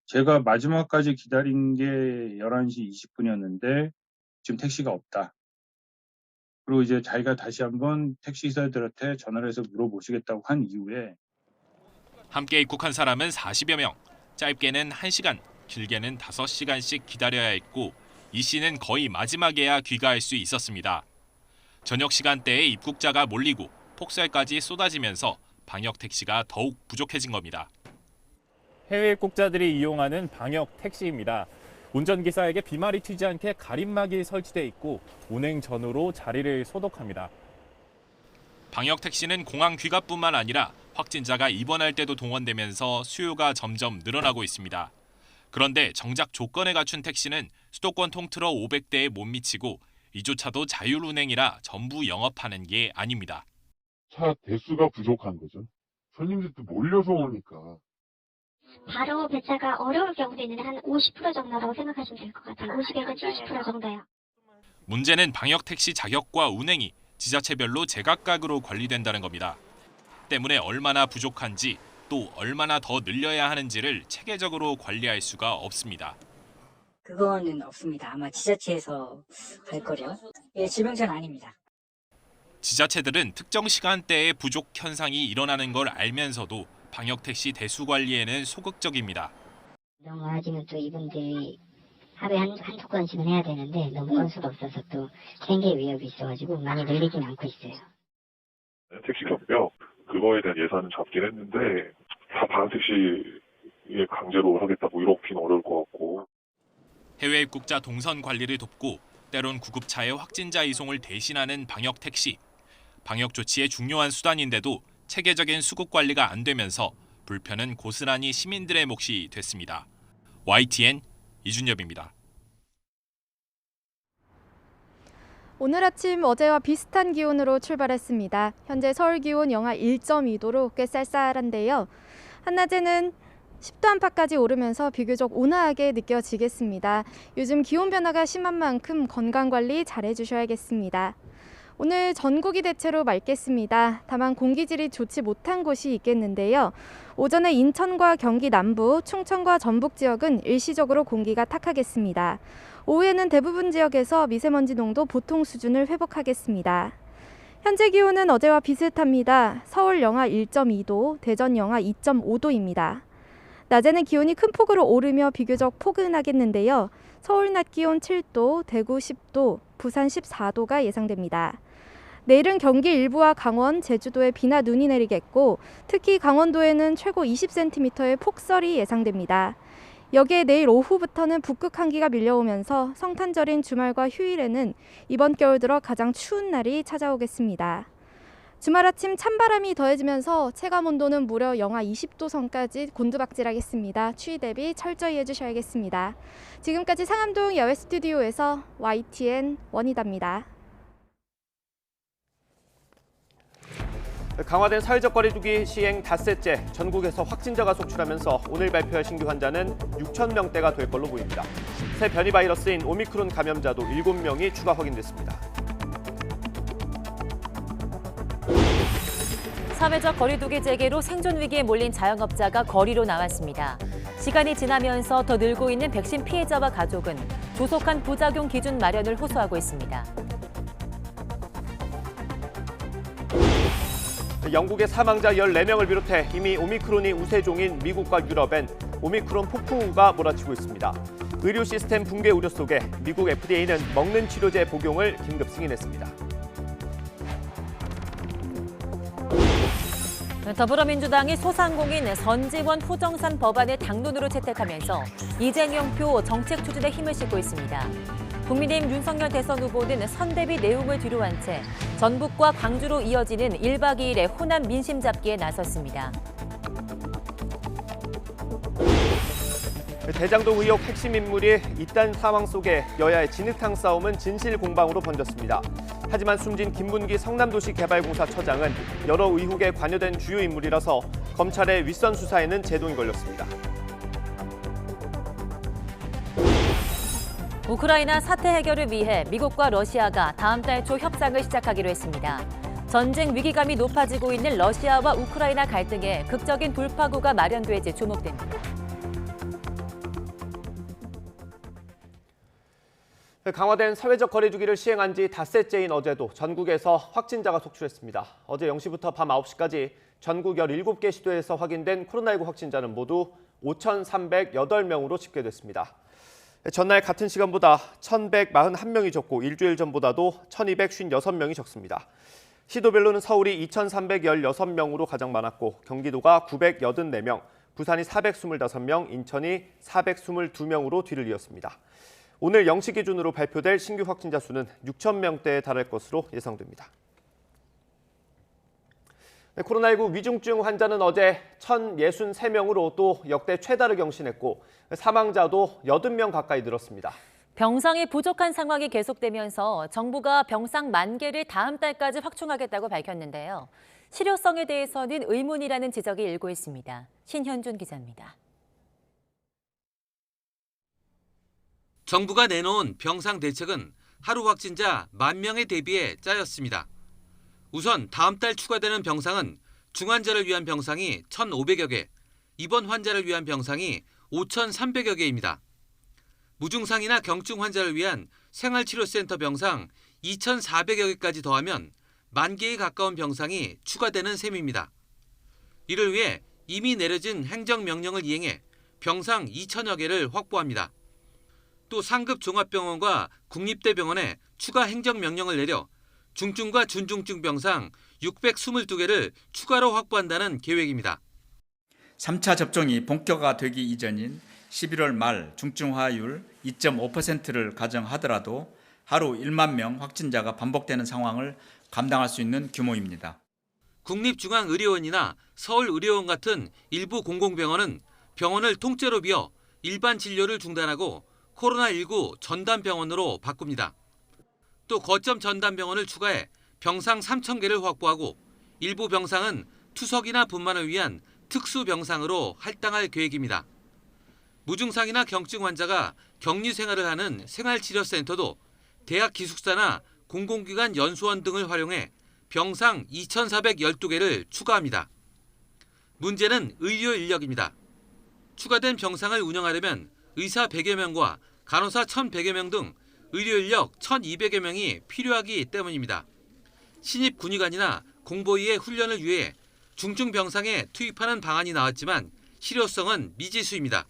제가 마지막까지 기다린 게 11시 20분이었는데 지금 택시가 없다. 그리고 이제 자기가 다시 한번 택시기사들한테 전화를 해서 물어보시겠다고 한 이후에 함께 입국한 사람은 40여 명. 짧게는 1시간, 길게는 5시간씩 기다려야 했고 이 씨는 거의 마지막에야 귀가할 수 있었습니다. 저녁 시간대에 입국자가 몰리고 폭설까지 쏟아지면서 방역 택시가 더욱 부족해진 겁니다. 해외 입국자들이 이용하는 방역 택시입니다. 운전기사에게 비말이 튀지 않게 가림막이 설치돼 있고 운행 전후로 자리를 소독합니다. 방역 택시는 공항 귀가뿐만 아니라 확진자가 입원할 때도 동원되면서 수요가 점점 늘어나고 있습니다. 그런데 정작 조건에 갖춘 택시는 수도권 통틀어 500대에 못 미치고 이조차도 자율운행이라 전부 영업하는 게 아닙니다. 차 대수가 부족한 거죠. 손님들도 몰려서 오니까. 바로 배차가 어려울 경우도 있는데 한 50% 정도라고 생각하시면 될 것 같아요. 50에서 70% 정도요. 문제는 방역 택시 자격과 운행이 지자체별로 제각각으로 관리된다는 겁니다. 때문에 얼마나 부족한지 또 얼마나 더 늘려야 하는지를 체계적으로 관리할 수가 없습니다. 그거는 없습니다. 아마 지자체에서 할 거려. 예, 질병차는 아닙니다. 지자체들은 특정 시간대에 부족 현상이 일어나는 걸 알면서도 방역 택시 대수 관리에는 소극적입니다. 너무 아직은 또 이분들이 하루에 한두 건씩은 해야 되는데 너무 건수가 없어서 또 생계 위협이 있어가지고 많이 늘리진 않고 있어요. 택시 경력 그거에 대한 예산은 잡긴 했는데 다 방역 택시에 강제로 하겠다고 이렇게는 어려울 것 같고. 해외 입국자 동선 관리를 돕고 때론 구급차의 확진자 이송을 대신하는 방역 택시. 방역 조치의 중요한 수단인데도 체계적인 수급 관리가 안 되면서 불편은 고스란히 시민들의 몫이 됐습니다. YTN 이준엽입니다. 오늘 아침 어제와 비슷한 기온으로 출발했습니다. 현재 서울 기온 영하 1.2도로 꽤 쌀쌀한데요. 한낮에는 10도 안팎까지 오르면서 비교적 온화하게 느껴지겠습니다. 요즘 기온 변화가 심한 만큼 건강관리 잘해주셔야겠습니다. 오늘 전국이 대체로 맑겠습니다. 다만 공기질이 좋지 못한 곳이 있겠는데요. 오전에 인천과 경기 남부, 충청과 전북 지역은 일시적으로 공기가 탁하겠습니다. 오후에는 대부분 지역에서 미세먼지 농도 보통 수준을 회복하겠습니다. 현재 기온은 어제와 비슷합니다. 서울 영하 1.2도, 대전 영하 2.5도입니다. 낮에는 기온이 큰 폭으로 오르며 비교적 포근하겠는데요. 서울 낮 기온 7도, 대구 10도, 부산 14도가 예상됩니다. 내일은 경기 일부와 강원, 제주도에 비나 눈이 내리겠고 특히 강원도에는 최고 20cm의 폭설이 예상됩니다. 여기에 내일 오후부터는 북극 한기가 밀려오면서 성탄절인 주말과 휴일에는 이번 겨울 들어 가장 추운 날이 찾아오겠습니다. 주말 아침 찬바람이 더해지면서 체감온도는 무려 영하 20도 선까지 곤두박질하겠습니다. 추위 대비 철저히 해주셔야겠습니다. 지금까지 상암동 야외 스튜디오에서 YTN 원희다입니다. 강화된 사회적 거리두기 시행 닷새째 전국에서 확진자가 속출하면서 오늘 발표할 신규 환자는 6천 명대가 될 걸로 보입니다. 새 변이 바이러스인 오미크론 감염자도 7명이 추가 확인됐습니다. 사회적 거리두기 재개로 생존 위기에 몰린 자영업자가 거리로 나왔습니다. 시간이 지나면서 더 늘고 있는 백신 피해자와 가족은 조속한 부작용 기준 마련을 호소하고 있습니다. 영국의 사망자 14명을 비롯해 이미 오미크론이 우세종인 미국과 유럽엔 오미크론 폭풍우가 몰아치고 있습니다. 의료 시스템 붕괴 우려 속에 미국 FDA는 먹는 치료제 복용을 긴급 승인했습니다. 더불어민주당이 소상공인 선지원 후정산 법안을 당론으로 채택하면서 이재명표 정책 추진에 힘을 싣고 있습니다. 국민의힘 윤석열 대선 후보는 선대위 내용을 뒤로한 채 전북과 광주로 이어지는 1박 2일의 호남 민심 잡기에 나섰습니다. 대장동 의혹 핵심 인물이 잇단 상황 속에 여야의 진흙탕 싸움은 진실 공방으로 번졌습니다. 하지만 숨진 김문기 성남도시개발공사 처장은 여러 의혹에 관여된 주요 인물이라서 검찰의 윗선 수사에는 제동이 걸렸습니다. 우크라이나 사태 해결을 위해 미국과 러시아가 다음 달 초 협상을 시작하기로 했습니다. 전쟁 위기감이 높아지고 있는 러시아와 우크라이나 갈등에 극적인 돌파구가 마련될지 주목됩니다. 강화된 사회적 거리두기를 시행한 지 닷새째인 어제도 전국에서 확진자가 속출했습니다. 어제 0시부터 밤 9시까지 전국 17개 시도에서 확인된 코로나19 확진자는 모두 5,308명으로 집계됐습니다. 전날 같은 시간보다 1,141명이 적고 일주일 전보다도 1,256명이 적습니다. 시도별로는 서울이 2,316명으로 가장 많았고 경기도가 984명, 부산이 425명, 인천이 422명으로 뒤를 이었습니다. 오늘 0시 기준으로 발표될 신규 확진자 수는 6,000명대에 달할 것으로 예상됩니다. 코로나19 위중증 환자는 어제 1,063명으로 또 역대 최다를 경신했고 사망자도 80명 가까이 늘었습니다. 병상이 부족한 상황이 계속되면서 정부가 병상 10,000개를 다음 달까지 확충하겠다고 밝혔는데요. 실효성에 대해서는 의문이라는 지적이 일고 있습니다. 신현준 기자입니다. 정부가 내놓은 병상 대책은 하루 확진자 10,000명에 대비해 짜였습니다. 우선 다음 달 추가되는 병상은 중환자를 위한 병상이 1,500여 개, 입원 환자를 위한 병상이 5,300여 개입니다. 무증상이나 경증 환자를 위한 생활치료센터 병상 2,400여 개까지 더하면 10,000개에 가까운 병상이 추가되는 셈입니다. 이를 위해 이미 내려진 행정명령을 이행해 병상 2,000여 개를 확보합니다. 또 상급 종합병원과 국립대병원에 추가 행정명령을 내려 중증과 준중증 병상 622개를 추가로 확보한다는 계획입니다. 3차 접종이 본격화되기 이전인 11월 말 중증화율 2.5%를 가정하더라도 하루 1만 명 확진자가 반복되는 상황을 감당할 수 있는 규모입니다. 국립중앙의료원이나 서울의료원 같은 일부 공공병원은 병원을 통째로 비워 일반 진료를 중단하고 코로나19 전담병원으로 바꿉니다. 또 거점 전담병원을 추가해 병상 3,000개를 확보하고 일부 병상은 투석이나 분만을 위한 특수병상으로 할당할 계획입니다. 무증상이나 경증 환자가 격리 생활을 하는 생활치료센터도 대학 기숙사나 공공기관 연수원 등을 활용해 병상 2,412개를 추가합니다. 문제는 의료 인력입니다. 추가된 병상을 운영하려면 의사 100여 명과 간호사 1,100여 명 등 의료 인력 1,200여 명이 필요하기 때문입니다. 신입 군의관이나 공보위의 훈련을 위해 중증 병상에 투입하는 방안이 나왔지만 실효성은 미지수입니다.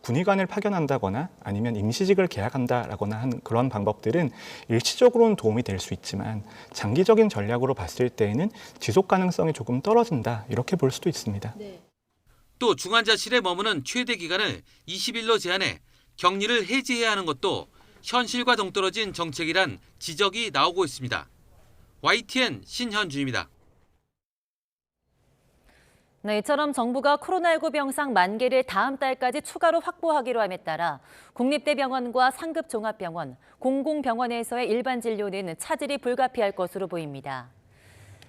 군의관을 파견한다거나 아니면 임시직을 계약한다라거나 하는 그런 방법들은 일시적으로는 도움이 될 수 있지만 장기적인 전략으로 봤을 때에는 지속 가능성이 조금 떨어진다 이렇게 볼 수도 있습니다. 또 중환자실에 머무는 최대 기간을 20일로 제한해 격리를 해제해야 하는 것도 현실과 동떨어진 정책이란 지적이 나오고 있습니다. YTN 신현주입니다. 네, 이처럼 정부가 코로나19 병상 10,000개를 다음 달까지 추가로 확보하기로 함에 따라 국립대병원과 상급종합병원, 공공병원에서의 일반 진료는 차질이 불가피할 것으로 보입니다.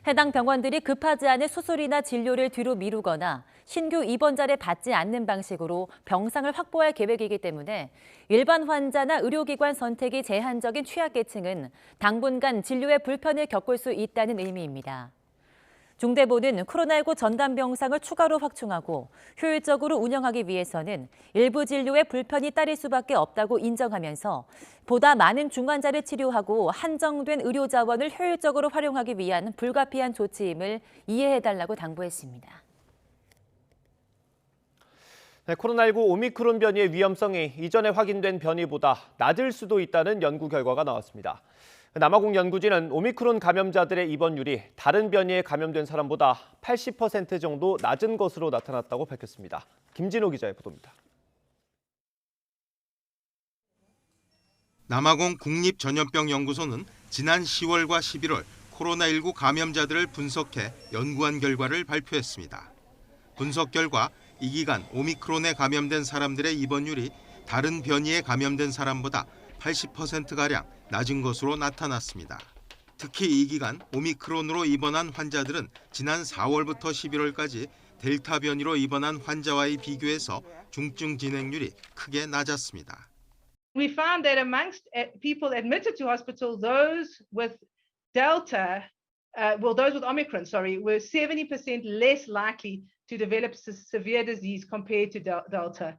해당 병원들이 급하지 않은 수술이나 진료를 뒤로 미루거나 신규 입원자를 받지 않는 방식으로 병상을 확보할 계획이기 때문에 일반 환자나 의료기관 선택이 제한적인 취약계층은 당분간 진료에 불편을 겪을 수 있다는 의미입니다. 중대본은 코로나19 전담 병상을 추가로 확충하고 효율적으로 운영하기 위해서는 일부 진료에 불편이 따를 수밖에 없다고 인정하면서 보다 많은 중환자를 치료하고 한정된 의료 자원을 효율적으로 활용하기 위한 불가피한 조치임을 이해해달라고 당부했습니다. 네, 코로나19 오미크론 변이의 위험성이 이전에 확인된 변이보다 낮을 수도 있다는 연구 결과가 나왔습니다. 남아공 연구진은 오미크론 감염자들의 입원율이 다른 변이에 감염된 사람보다 80% 정도 낮은 것으로 나타났다고 밝혔습니다. 김진호 기자의 보도입니다. 남아공 국립전염병연구소는 지난 10월과 11월 코로나19 감염자들을 분석해 연구한 결과를 발표했습니다. 분석 결과 이 기간 오미크론에 감염된 사람들의 입원율이 다른 변이에 감염된 사람보다 80%가량 낮은 것으로 나타났습니다. 특히 이 기간 오미크론으로 입원한 환자들은 지난 4월부터 11월까지 델타 변이로 입원한 환자와의 비교해서 중증 진행률이 크게 낮았습니다. We found that amongst people admitted to hospital, those with Delta, those with Omicron, were 70% less likely to develop severe disease compared to Delta.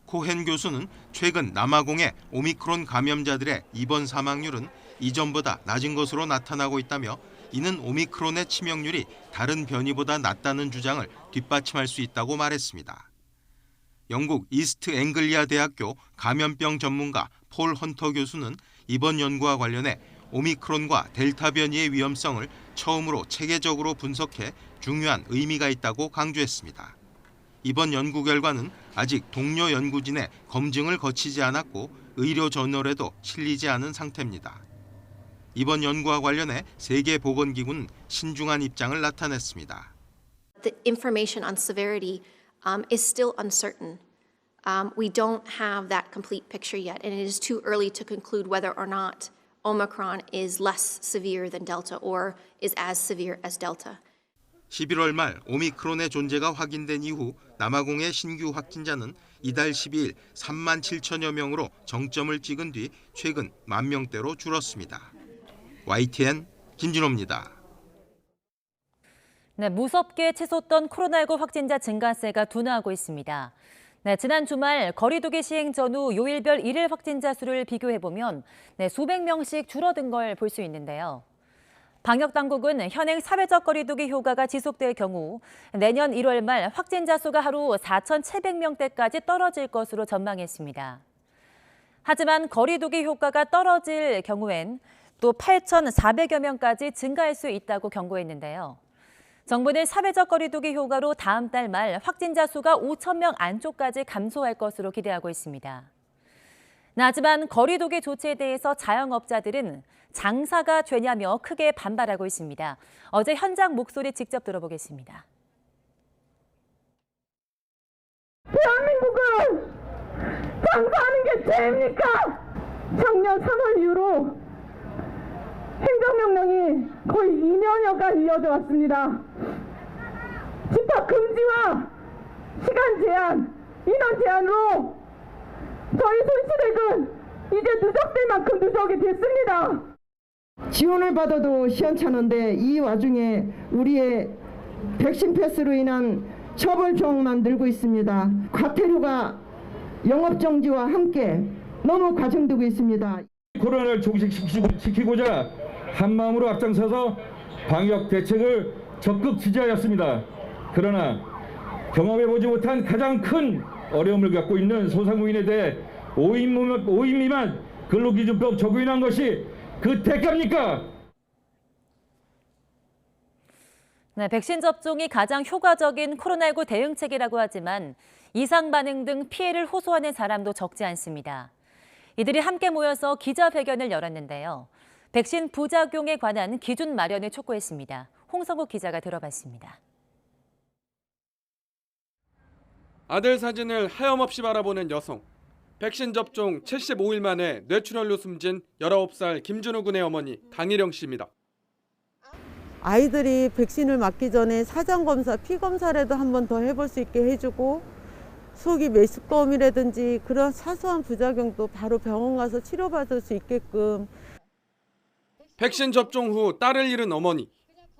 코헨 교수는 최근 남아공의 오미크론 감염자들의 입원 사망률은 이전보다 낮은 것으로 나타나고 있다며 이는 오미크론의 치명률이 다른 변이보다 낮다는 주장을 뒷받침할 수 있다고 말했습니다. 영국 이스트 앵글리아 대학교 감염병 전문가 폴 헌터 교수는 이번 연구와 관련해 오미크론과 델타 변이의 위험성을 처음으로 체계적으로 분석해 중요한 의미가 있다고 강조했습니다. 이번 연구 결과는 아직 동료 연구진의 검증을 거치지 않았고 의료 저널에도 실리지 않은 상태입니다. 이번 연구와 관련해 세계보건기구는 신중한 입장을 나타냈습니다. The information on severity is still uncertain. We don't have that complete picture yet, and it is too early to conclude whether or not Omicron is less severe than Delta or is as severe as Delta. 11월 말 오미크론의 존재가 확인된 이후 남아공의 신규 확진자는 이달 12일 3만 7천여 명으로 정점을 찍은 뒤 최근 1만 명대로 줄었습니다. YTN 김진호입니다. 네, 무섭게 치솟던 코로나19 확진자 증가세가 둔화하고 있습니다. 네, 지난 주말 거리두기 시행 전후 요일별 일일 확진자 수를 비교해보면 수백 명씩 줄어든 걸 볼 수 있는데요. 방역당국은 현행 사회적 거리두기 효과가 지속될 경우 내년 1월 말 확진자 수가 하루 4,700명대까지 떨어질 것으로 전망했습니다. 하지만 거리두기 효과가 떨어질 경우엔 또 8,400여 명까지 증가할 수 있다고 경고했는데요. 정부는 사회적 거리두기 효과로 다음 달 말 확진자 수가 5,000명 안쪽까지 감소할 것으로 기대하고 있습니다. 하지만 거리두기 조치에 대해서 자영업자들은 장사가 되냐며 크게 반발하고 있습니다. 어제 현장 목소리 직접 들어보겠습니다. 대한민국은 장사하는 게 죄입니까? 작년 3월 이후로 행정명령이 거의 2년여간 이어져 왔습니다. 집합 금지와 시간 제한, 인원 제한으로 저희 손시댁은 이제 누적될 만큼 누적이 됐습니다. 지원을 받아도 시원찮은데 이 와중에 우리의 백신 패스로 인한 처벌 조항만 늘고 있습니다. 과태료가 영업정지와 함께 너무 과중되고 있습니다. 코로나를 종식시키고자 한마음으로 앞장서서 방역 대책을 적극 지지하였습니다. 그러나 경험해보지 못한 가장 큰 어려움을 갖고 있는 소상공인에 대해 5인 미만 근로기준법 적용한 것이 그 대가입니까? 네, 백신 접종이 가장 효과적인 코로나19 대응책이라고 하지만 이상 반응 등 피해를 호소하는 사람도 적지 않습니다. 이들이 함께 모여서 기자회견을 열었는데요. 백신 부작용에 관한 기준 마련을 촉구했습니다. 홍성국 기자가 들어봤습니다. 아들 사진을 하염없이 바라보는 여성. 백신 접종 75일 만에 뇌출혈로 숨진 19살 김준우 군의 어머니 강일영 씨입니다. 아이들이 백신을 맞기 전에 사전검사, 피검사라도 한 번 더 해볼 수 있게 해주고 속이 메스꺼움이라든지 그런 사소한 부작용도 바로 병원 가서 치료받을 수 있게끔. 백신 접종 후 딸을 잃은 어머니.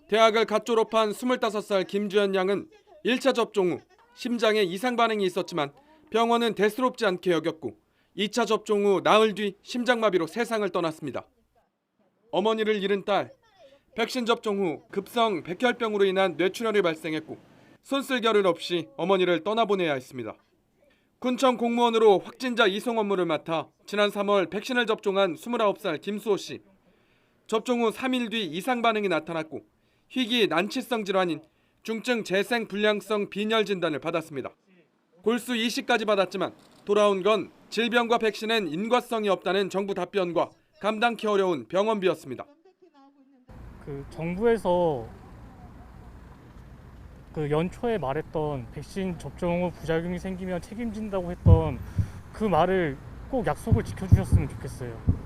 대학을 갓 졸업한 25살 김주연 양은 1차 접종 후 심장에 이상 반응이 있었지만 병원은 대수롭지 않게 여겼고 2차 접종 후 나흘 뒤 심장마비로 세상을 떠났습니다. 어머니를 잃은 딸. 백신 접종 후 급성 백혈병으로 인한 뇌출혈이 발생했고 손쓸 겨를 없이 어머니를 떠나보내야 했습니다. 군청 공무원으로 확진자 이송 업무를 맡아 지난 3월 백신을 접종한 29살 김수호 씨. 접종 후 3일 뒤 이상 반응이 나타났고 희귀 난치성 질환인 중증 재생 불량성 빈혈 진단을 받았습니다. 골수 이식까지 받았지만 돌아온 건 질병과 백신엔 인과성이 없다는 정부 답변과 감당키 어려운 병원비였습니다. 정부에서 그 연초에 말했던 백신 접종 후 부작용이 생기면 책임진다고 했던 그 말을 꼭 약속을 지켜주셨으면 좋겠어요.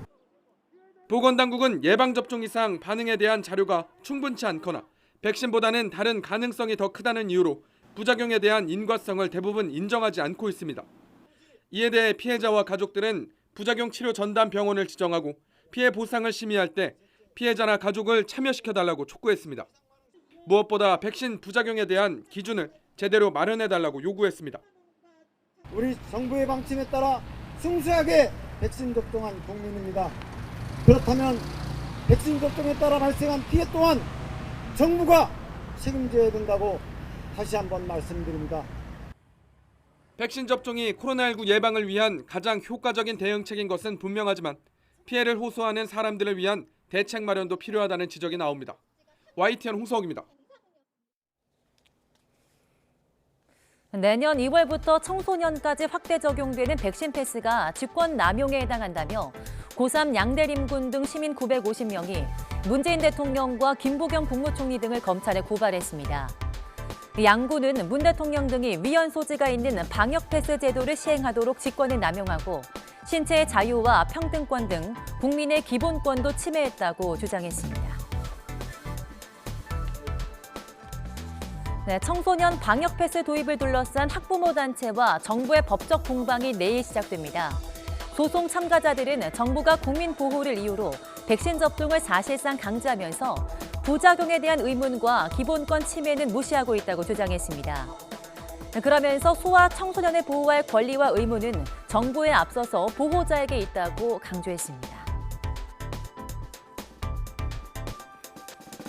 보건당국은 예방접종 이상 반응에 대한 자료가 충분치 않거나 백신보다는 다른 가능성이 더 크다는 이유로 부작용에 대한 인과성을 대부분 인정하지 않고 있습니다. 이에 대해 피해자와 가족들은 부작용 치료 전담 병원을 지정하고 피해 보상을 심의할 때 피해자나 가족을 참여시켜달라고 촉구했습니다. 무엇보다 백신 부작용에 대한 기준을 제대로 마련해달라고 요구했습니다. 우리 정부의 방침에 따라 순수하게 백신 접종한 국민입니다. 그렇다면 백신 접종에 따라 발생한 피해 또한 정부가 책임져야 된다고 다시 한번 말씀드립니다. 백신 접종이 코로나19 예방을 위한 가장 효과적인 대응책인 것은 분명하지만 피해를 호소하는 사람들을 위한 대책 마련도 필요하다는 지적이 나옵니다. YTN 홍석입니다. 내년 2월부터 청소년까지 확대 적용되는 백신 패스가 직권 남용에 해당한다며 고3 양대림군 등 시민 950명이 문재인 대통령과 김부겸 국무총리 등을 검찰에 고발했습니다. 양군은 문 대통령 등이 위헌 소지가 있는 방역 패스 제도를 시행하도록 직권을 남용하고 신체의 자유와 평등권 등 국민의 기본권도 침해했다고 주장했습니다. 네, 청소년 방역 패스 도입을 둘러싼 학부모 단체와 정부의 법적 공방이 내일 시작됩니다. 소송 참가자들은 정부가 국민 보호를 이유로 백신 접종을 사실상 강제하면서 부작용에 대한 의문과 기본권 침해는 무시하고 있다고 주장했습니다. 그러면서 소아 청소년을 보호할 권리와 의무는 정부에 앞서서 보호자에게 있다고 강조했습니다.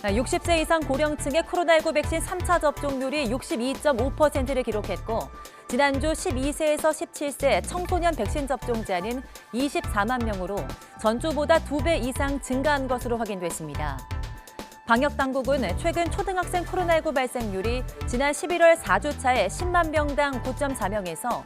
60세 이상 고령층의 코로나19 백신 3차 접종률이 62.5%를 기록했고 지난주 12세에서 17세 청소년 백신 접종자는 24만 명으로 전주보다 2배 이상 증가한 것으로 확인됐습니다. 방역당국은 최근 초등학생 코로나19 발생률이 지난 11월 4주차에 10만 명당 9.4명에서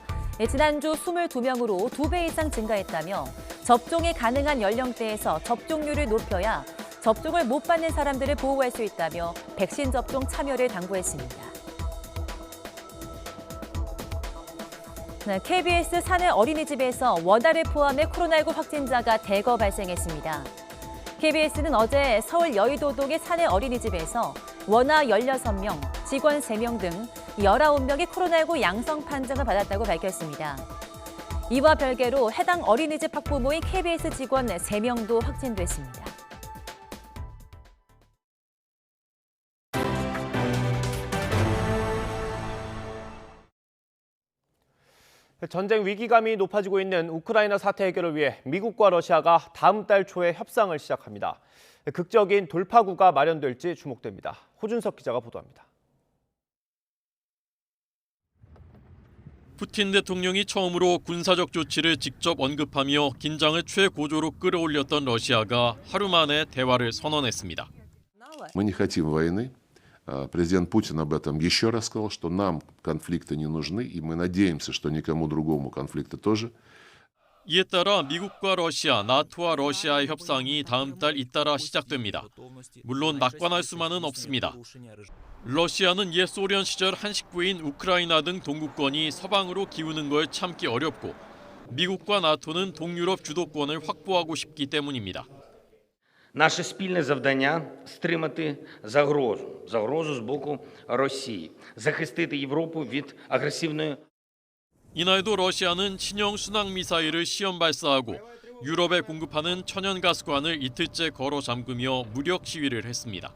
지난주 22명으로 2배 이상 증가했다며 접종이 가능한 연령대에서 접종률을 높여야 접종을 못 받는 사람들을 보호할 수 있다며 백신 접종 참여를 당부했습니다. KBS 사내 어린이집에서 원아를 포함해 코로나19 확진자가 대거 발생했습니다. KBS는 어제 서울 여의도동의 사내 어린이집에서 원아 16명, 직원 3명 등 19명이 코로나19 양성 판정을 받았다고 밝혔습니다. 이와 별개로 해당 어린이집 학부모인 KBS 직원 3명도 확진됐습니다. 전쟁 위기감이 높아지고 있는 우크라이나 사태 해결을 위해 미국과 러시아가 다음 달 초에 협상을 시작합니다. 극적인 돌파구가 마련될지 주목됩니다. 호준석 기자가 보도합니다. 푸틴 대통령이 처음으로 군사적 조치를 직접 언급하며 긴장을 최고조로 끌어올렸던 러시아가 하루 만에 대화를 선언했습니다. Мы не хотим войны. Президент Путин об этом еще раз сказал, что нам конфликты не нужны, и мы надеемся, что никому другому конфликты тоже. 이에 따라 미국과 러시아, 나토와 러시아의 협상이 다음 달 잇따라 시작됩니다. 물론 낙관할 수만은 없습니다. 러시아는 옛 소련 시절 한식부인 우크라이나 등 동구권이 서방으로 기우는 걸 참기 어렵고 미국과 나토는 동유럽 주도권을 확보하고 싶기 때문입니다. Наше спільне завдання – стримати загрозу з боку Росії, захистити Європу від агресивної. 이날도 러시아는 신형 순항 미사일을 시험 발사하고 유럽에 공급하는 천연가스관을 이틀째 걸어 잠그며 무력 시위를 했습니다.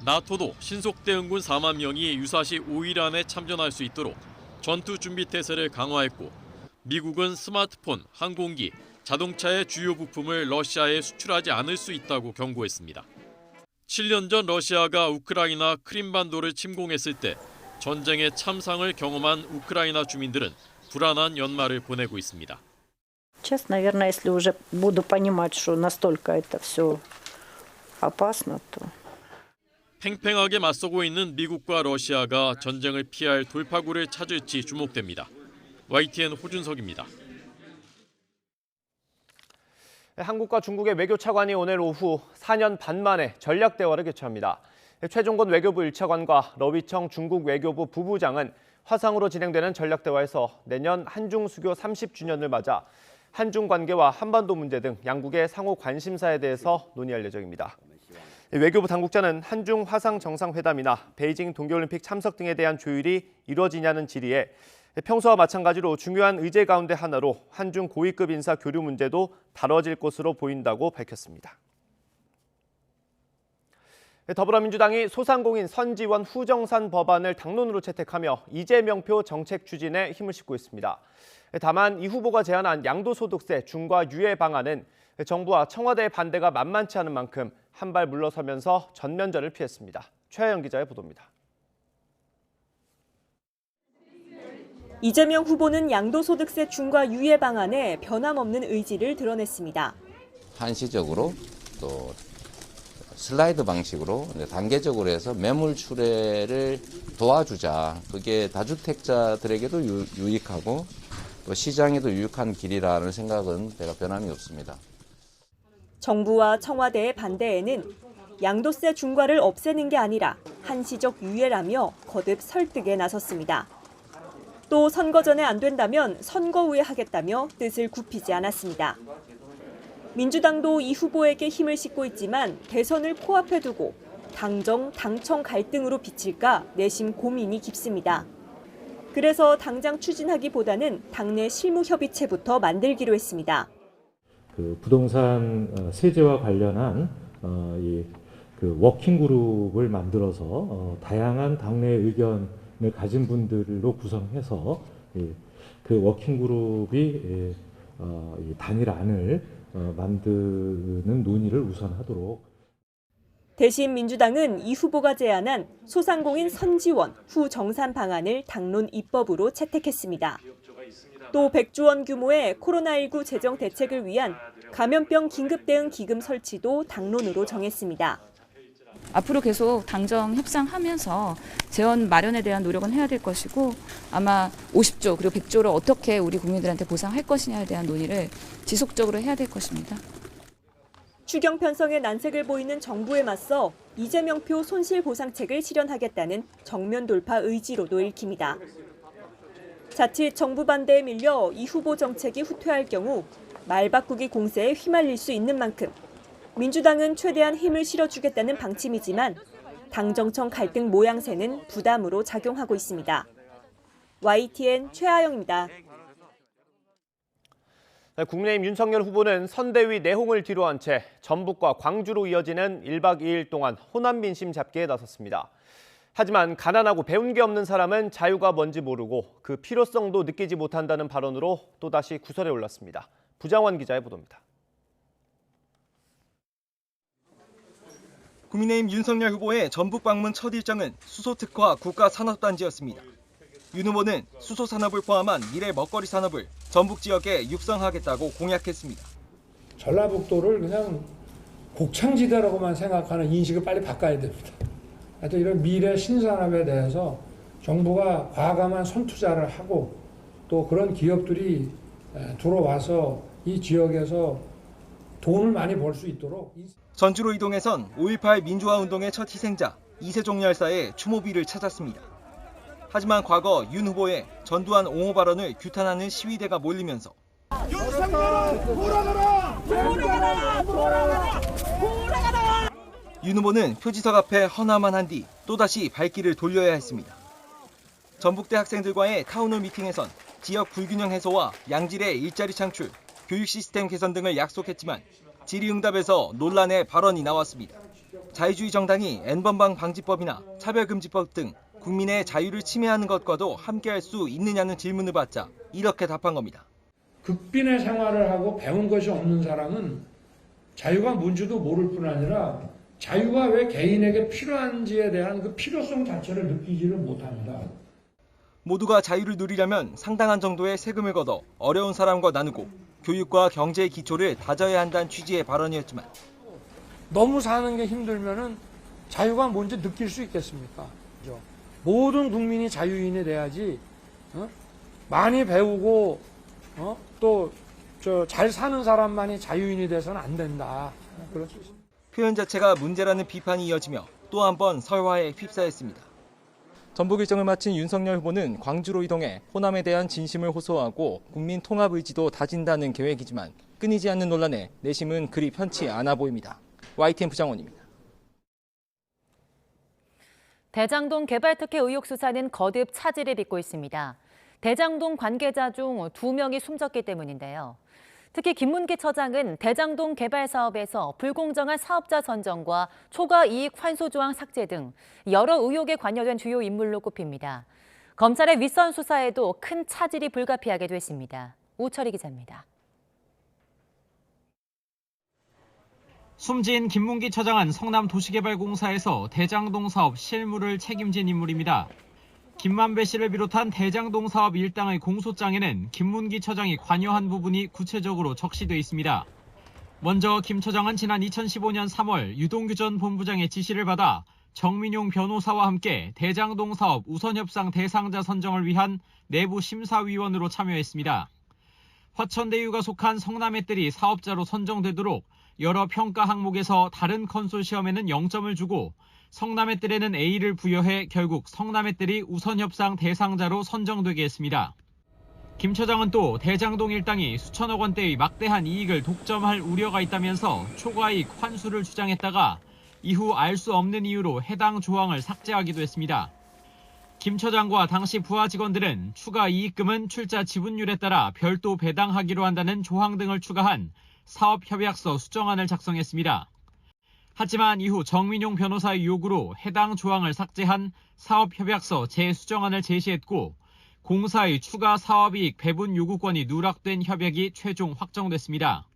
나토도 신속 대응군 4만 명이 유사시 5일 안에 참전할 수 있도록 전투 준비 태세를 강화했고 미국은 스마트폰, 항공기, 자동차의 주요 부품을 러시아에 수출하지 않을 수 있다고 경고했습니다. 7년 전 러시아가 우크라이나 크림반도를 침공했을 때 전쟁의 참상을 경험한 우크라이나 주민들은 불안한 연말을 보내고 있습니다. Честно, наверное, если уже буду понимать, что настолько это все опасно, то. 팽팽하게 맞서고 있는 미국과 러시아가 전쟁을 피할 돌파구를 찾을지 주목됩니다. YTN 호준석입니다. 한국과 중국의 외교 차관이 오늘 오후 4년 반 만에 전략 대화를 개최합니다. 최종건 외교부 1차관과 러위청 중국 외교부 부부장은 화상으로 진행되는 전략대화에서 내년 한중 수교 30주년을 맞아 한중 관계와 한반도 문제 등 양국의 상호 관심사에 대해서 논의할 예정입니다. 외교부 당국자는 한중 화상 정상회담이나 베이징 동계올림픽 참석 등에 대한 조율이 이루어지냐는 질의에 평소와 마찬가지로 중요한 의제 가운데 하나로 한중 고위급 인사 교류 문제도 다뤄질 것으로 보인다고 밝혔습니다. 더불어민주당이 소상공인 선지원 후정산 법안을 당론으로 채택하며 이재명표 정책 추진에 힘을 싣고 있습니다. 다만 이 후보가 제안한 양도소득세 중과 유예 방안은 정부와 청와대의 반대가 만만치 않은 만큼 한 발 물러서면서 전면전을 피했습니다. 최하영 기자의 보도입니다. 이재명 후보는 양도소득세 중과 유예 방안에 변함없는 의지를 드러냈습니다. 한시적으로 또 슬라이드 방식으로 단계적으로 해서 매물 출회를 도와주자. 그게 다주택자들에게도 유익하고 또 시장에도 유익한 길이라는 생각은 제가 변함이 없습니다. 정부와 청와대의 반대에는 양도세 중과를 없애는 게 아니라 한시적 유예라며 거듭 설득에 나섰습니다. 또 선거 전에 안 된다면 선거 후에 하겠다며 뜻을 굽히지 않았습니다. 민주당도 이 후보에게 힘을 싣고 있지만 대선을 코앞에 두고 당정, 당청 갈등으로 비칠까 내심 고민이 깊습니다. 그래서 당장 추진하기보다는 당내 실무협의체부터 만들기로 했습니다. 그 부동산 세제와 관련한 그 워킹 그룹을 만들어서 다양한 당내 의견을 가진 분들로 구성해서 그 워킹 그룹이 단일안을 만드는 논의를 우선 하도록. 대신 민주당은 이 후보가 제안한 소상공인 선지원 후 정산 방안을 당론 입법으로 채택했습니다. 또 100조 원 규모의 코로나19 재정 대책을 위한 감염병 긴급대응 기금 설치도 당론으로 정했습니다. 앞으로 계속 당정 협상하면서 재원 마련에 대한 노력은 해야 될 것이고 아마 50조 그리고 100조를 어떻게 우리 국민들한테 보상할 것이냐에 대한 논의를 지속적으로 해야 될 것입니다. 추경 편성에 난색을 보이는 정부에 맞서 이재명표 손실보상책을 실현하겠다는 정면 돌파 의지로도 읽힙니다. 자칫 정부 반대에 밀려 이 후보 정책이 후퇴할 경우 말 바꾸기 공세에 휘말릴 수 있는 만큼 민주당은 최대한 힘을 실어주겠다는 방침이지만 당정청 갈등 모양새는 부담으로 작용하고 있습니다. YTN 최하영입니다. 국민의힘 윤석열 후보는 선대위 내홍을 뒤로한 채 전북과 광주로 이어지는 1박 2일 동안 호남 민심 잡기에 나섰습니다. 하지만 가난하고 배운 게 없는 사람은 자유가 뭔지 모르고 그 필요성도 느끼지 못한다는 발언으로 또다시 구설에 올랐습니다. 부장원 기자의 보도입니다. 국민의힘 윤석열 후보의 전북 방문 첫 일정은 수소특화 국가산업단지였습니다. 윤 후보는 수소산업을 포함한 미래 먹거리 산업을 전북 지역에 육성하겠다고 공약했습니다. 전라북도를 그냥 곡창지대라고만 생각하는 인식을 빨리 바꿔야 됩니다. 하여튼 이런 미래 신산업에 대해서 정부가 과감한 손투자를 하고 또 그런 기업들이 들어와서 이 지역에서 돈을 많이 벌 수 있도록. 전주로 이동해선 5.18 민주화운동의 첫 희생자 이세종 열사의 추모비를 찾았습니다. 하지만 과거 윤 후보의 전두환 옹호 발언을 규탄하는 시위대가 몰리면서 윤 후보는 표지석 앞에 헌화만 한 뒤 또다시 발길을 돌려야 했습니다. 전북대 학생들과의 타운홀 미팅에선 지역 불균형 해소와 양질의 일자리 창출, 교육 시스템 개선 등을 약속했지만 질의응답에서 논란의 발언이 나왔습니다. 자유주의 정당이 N번방 방지법이나 차별금지법 등 국민의 자유를 침해하는 것과도 함께할 수 있느냐는 질문을 받자 이렇게 답한 겁니다. 극빈의 생활을 하고 배운 것이 없는 사람은 자유가 뭔지도 모를 뿐 아니라 자유가 왜 개인에게 필요한지에 대한 그 필요성 자체를 느끼지를 못합니다. 모두가 자유를 누리려면 상당한 정도의 세금을 걷어 어려운 사람과 나누고 교육과 경제의 기초를 다져야 한다는 취지의 발언이었지만 너무 사는 게 힘들면은 자유가 뭔지 느낄 수 있겠습니까? 그죠? 모든 국민이 자유인이 돼야지 많이 배우고 또 잘 사는 사람만이 자유인이 돼서는 안 된다. 그럴 수 있습니다. 표현 자체가 문제라는 비판이 이어지며 또 한 번 설화에 휩싸였습니다. 전북 일정을 마친 윤석열 후보는 광주로 이동해 호남에 대한 진심을 호소하고 국민 통합 의지도 다진다는 계획이지만 끊이지 않는 논란에 내심은 그리 편치 않아 보입니다. YTN 부장원입니다. 대장동 개발 특혜 의혹 수사는 거듭 차질을 빚고 있습니다. 대장동 관계자 중 2명이 숨졌기 때문인데요. 특히 김문기 처장은 대장동 개발 사업에서 불공정한 사업자 선정과 초과 이익 환수 조항 삭제 등 여러 의혹에 관여된 주요 인물로 꼽힙니다. 검찰의 윗선 수사에도 큰 차질이 불가피하게 됐습니다. 우철희 기자입니다. 숨진 김문기 처장은 성남도시개발공사에서 대장동 사업 실무를 책임진 인물입니다. 김만배 씨를 비롯한 대장동 사업 일당의 공소장에는 김문기 처장이 관여한 부분이 구체적으로 적시돼 있습니다. 먼저 김 처장은 지난 2015년 3월 유동규 전 본부장의 지시를 받아 정민용 변호사와 함께 대장동 사업 우선협상 대상자 선정을 위한 내부 심사위원으로 참여했습니다. 화천대유가 속한 성남의뜰이 사업자로 선정되도록 여러 평가 항목에서 다른 컨소시엄에는 0점을 주고 성남의뜰에는 A를 부여해 결국 성남의뜰이 우선협상 대상자로 선정되게 했습니다. 김 처장은 또 대장동 일당이 수천억 원대의 막대한 이익을 독점할 우려가 있다면서 초과이익 환수를 주장했다가 이후 알 수 없는 이유로 해당 조항을 삭제하기도 했습니다. 김 처장과 당시 부하 직원들은 추가 이익금은 출자 지분율에 따라 별도 배당하기로 한다는 조항 등을 추가한 사업협약서 수정안을 작성했습니다. 하지만 이후 정민용 변호사의 요구로 해당 조항을 삭제한 사업협약서 재수정안을 제시했고 공사의 추가 사업이익 배분 요구권이 누락된 협약이 최종 확정됐습니다.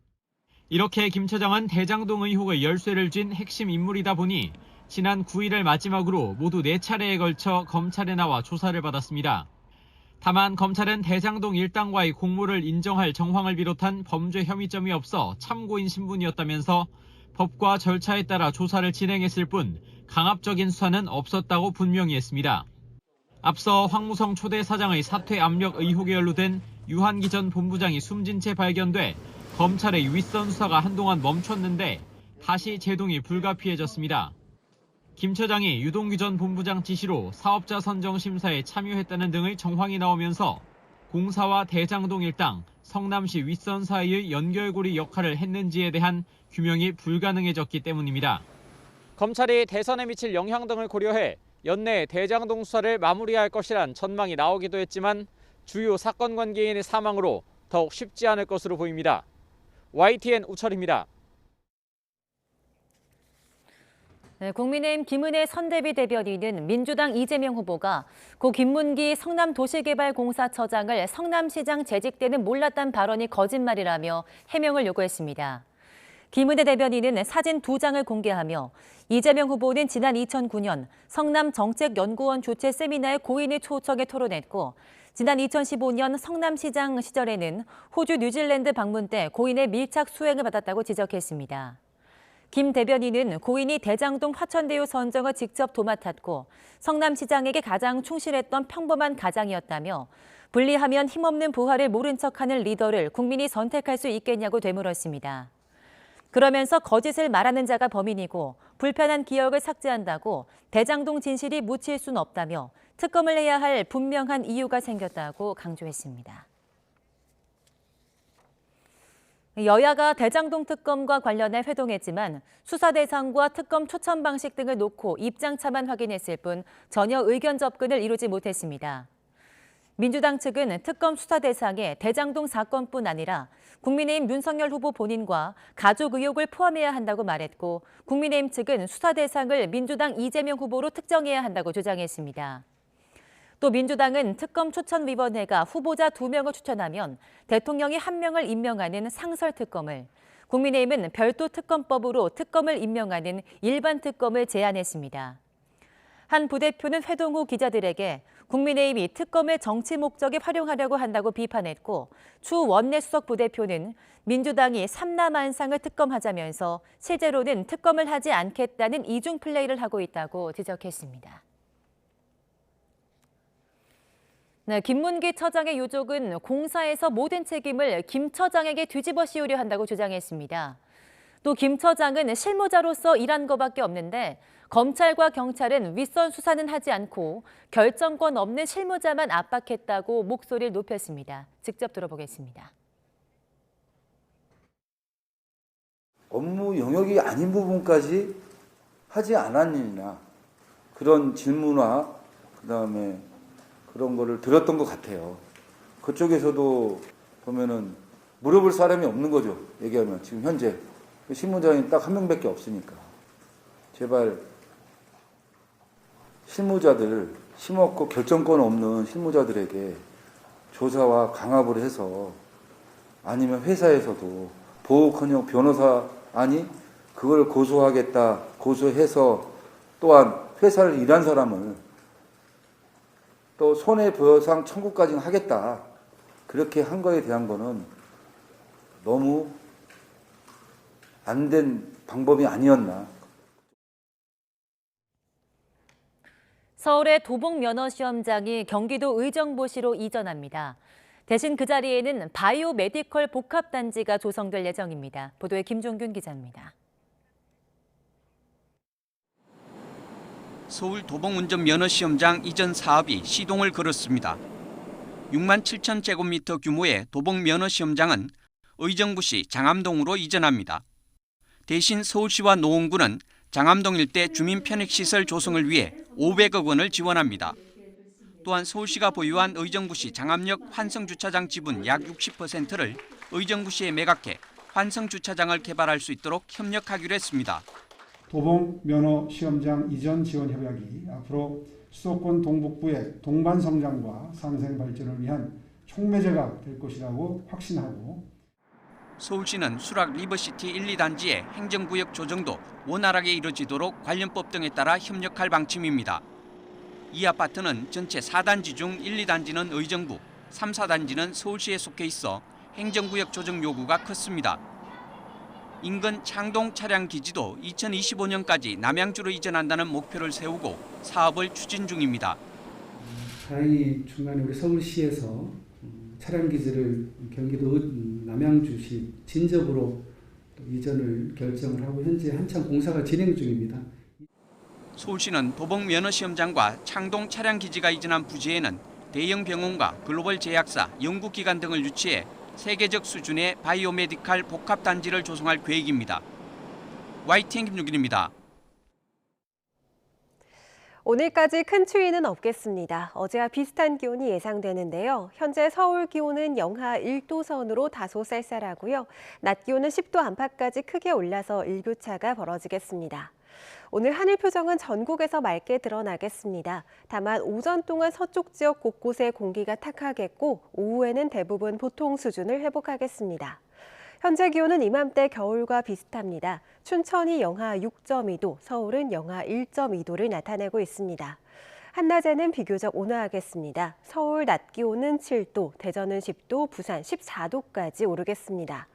이렇게 김 처장은 대장동 의혹의 열쇠를 쥔 핵심 인물이다 보니 지난 9일을 마지막으로 모두 4차례에 걸쳐 검찰에 나와 조사를 받았습니다. 다만 검찰은 대장동 일당과의 공모를 인정할 정황을 비롯한 범죄 혐의점이 없어 참고인 신분이었다면서 법과 절차에 따라 조사를 진행했을 뿐 강압적인 수사는 없었다고 분명히 했습니다. 앞서 황무성 초대 사장의 사퇴 압력 의혹에 연루된 유한기 전 본부장이 숨진 채 발견돼 검찰의 윗선 수사가 한동안 멈췄는데 다시 제동이 불가피해졌습니다. 김 처장이 유동규 전 본부장 지시로 사업자 선정 심사에 참여했다는 등의 정황이 나오면서 공사와 대장동 일당, 성남시 윗선 사이의 연결고리 역할을 했는지에 대한 규명이 불가능해졌기 때문입니다. 검찰이 대선에 미칠 영향 등을 고려해 연내 대장동 수사를 마무리할 것이란 전망이 나오기도 했지만 주요 사건 관계인의 사망으로 더욱 쉽지 않을 것으로 보입니다. YTN 우철입니다. 네, 국민의힘 김은혜 선대위 대변인은 민주당 이재명 후보가 고 김문기 성남도시개발공사처장을 성남시장 재직 때는 몰랐다는 발언이 거짓말이라며 해명을 요구했습니다. 김은혜 대변인은 사진 2장을 공개하며 이재명 후보는 지난 2009년 성남정책연구원 주최 세미나에 고인을 초청해 토론했고 지난 2015년 성남시장 시절에는 호주 뉴질랜드 방문 때 고인의 밀착 수행을 받았다고 지적했습니다. 김 대변인은 고인이 대장동 화천대유 선정을 직접 도맡았고 성남시장에게 가장 충실했던 평범한 가장이었다며 분리하면 힘없는 부하를 모른 척하는 리더를 국민이 선택할 수 있겠냐고 되물었습니다. 그러면서 거짓을 말하는 자가 범인이고 불편한 기억을 삭제한다고 대장동 진실이 묻힐 수는 없다며 특검을 해야 할 분명한 이유가 생겼다고 강조했습니다. 여야가 대장동 특검과 관련해 회동했지만 수사 대상과 특검 초청 방식 등을 놓고 입장차만 확인했을 뿐 전혀 의견 접근을 이루지 못했습니다. 민주당 측은 특검 수사 대상에 대장동 사건뿐 아니라 국민의힘 윤석열 후보 본인과 가족 의혹을 포함해야 한다고 말했고 국민의힘 측은 수사 대상을 민주당 이재명 후보로 특정해야 한다고 주장했습니다. 또 민주당은 특검 초천위원회가 후보자 2명을 추천하면 대통령이 1명을 임명하는 상설특검을, 국민의힘은 별도 특검법으로 특검을 임명하는 일반 특검을 제안했습니다. 한 부대표는 회동 후 기자들에게 국민의힘이 특검을 정치 목적에 활용하려고 한다고 비판했고 추 원내수석 부대표는 민주당이 삼라만상을 특검하자면서 실제로는 특검을 하지 않겠다는 이중 플레이를 하고 있다고 지적했습니다. 네, 김문기 처장의 유족은 공사에서 모든 책임을 김 처장에게 뒤집어 씌우려 한다고 주장했습니다. 또 김 처장은 실무자로서 일한 것밖에 없는데 검찰과 경찰은 윗선 수사는 하지 않고 결정권 없는 실무자만 압박했다고 목소리를 높였습니다. 직접 들어보겠습니다. 업무 영역이 아닌 부분까지 하지 않았느냐 그런 질문과 그다음에 그런 거를 들었던 것 같아요. 그쪽에서도 보면은 물어볼 사람이 없는 거죠. 얘기하면 지금 현재 실무자인 딱 한 명밖에 없으니까 제발 실무자들 힘없고 결정권 없는 실무자들에게 조사와 강압을 해서 아니면 회사에서도 보호커녕 변호사 아니 그걸 고소하겠다 고소해서 또한 회사를 일한 사람을 또 손해배상 청구까지 하겠다 그렇게 한 거에 대한 거는 너무 안 된 방법이 아니었나. 서울의 도봉 면허 시험장이 경기도 의정부시로 이전합니다. 대신 그 자리에는 바이오 메디컬 복합단지가 조성될 예정입니다. 보도에 김종균 기자입니다. 서울 도봉 운전 면허 시험장 이전 사업이 시동을 걸었습니다. 6만 7천 제곱미터 규모의 도봉 면허 시험장은 의정부시 장암동으로 이전합니다. 대신 서울시와 노원구는 장암동 일대 주민 편익시설 조성을 위해 500억 원을 지원합니다. 또한 서울시가 보유한 의정부시 장암역 환승주차장 지분 약 60%를 의정부시에 매각해 환승주차장을 개발할 수 있도록 협력하기로 했습니다. 도봉 면허 시험장 이전 지원 협약이 앞으로 수도권 동북부의 동반 성장과 상생 발전을 위한 촉매제가 될 것이라고 확신하고 서울시는 수락 리버시티 1, 2단지의 행정구역 조정도 원활하게 이뤄지도록 관련법 등에 따라 협력할 방침입니다. 이 아파트는 전체 4단지 중 1, 2단지는 의정부, 3, 4단지는 서울시에 속해 있어 행정구역 조정 요구가 컸습니다. 인근 창동 차량기지도 2025년까지 남양주로 이전한다는 목표를 세우고 사업을 추진 중입니다. 다행히 중간에 우리 서울시에서 차량기지를 경기도 남양주시 진접으로 이전을 결정을 하고 현재 한참 공사가 진행 중입니다. 서울시는 도봉 면허시험장과 창동 차량기지가 이전한 부지에는 대형 병원과 글로벌 제약사, 연구기관 등을 유치해 세계적 수준의 바이오메디칼 복합단지를 조성할 계획입니다. YTN 김유길입니다. 오늘까지 큰 추위는 없겠습니다. 어제와 비슷한 기온이 예상되는데요. 현재 서울 기온은 영하 1도 선으로 다소 쌀쌀하고요. 낮 기온은 10도 안팎까지 크게 올라서 일교차가 벌어지겠습니다. 오늘 하늘 표정은 전국에서 맑게 드러나겠습니다. 다만 오전 동안 서쪽 지역 곳곳에 공기가 탁하겠고 오후에는 대부분 보통 수준을 회복하겠습니다. 현재 기온은 이맘때 겨울과 비슷합니다. 춘천이 영하 6.2도, 서울은 영하 1.2도를 나타내고 있습니다. 한낮에는 비교적 온화하겠습니다. 서울 낮 기온은 7도, 대전은 10도, 부산 14도까지 오르겠습니다.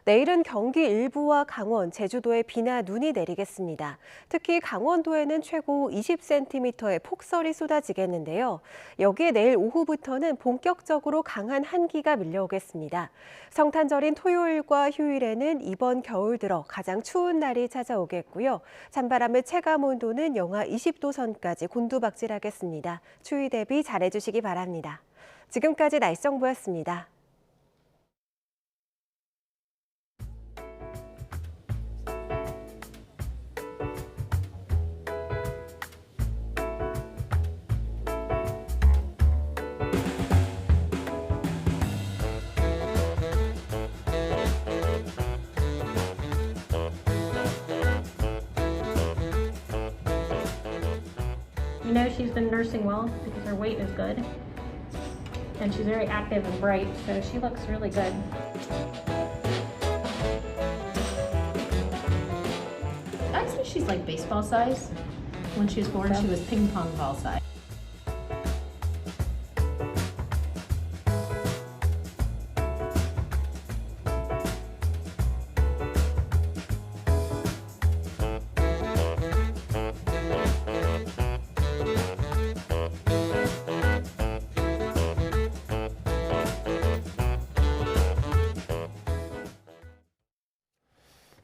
내일은 경기 일부와 강원, 제주도에 비나 눈이 내리겠습니다. 특히 강원도에는 최고 20cm의 폭설이 쏟아지겠는데요. 여기에 내일 오후부터는 본격적으로 강한 한기가 밀려오겠습니다. 성탄절인 토요일과 휴일에는 이번 겨울 들어 가장 추운 날이 찾아오겠고요. 찬바람의 체감 온도는 영하 20도 선까지 곤두박질하겠습니다. 추위 대비 잘해주시기 바랍니다. 지금까지 날씨 정보였습니다. You know she's been nursing well because her weight is good. And she's very active and bright, so she looks really good. I'd say she's like baseball size. When she was born, she was ping pong ball size.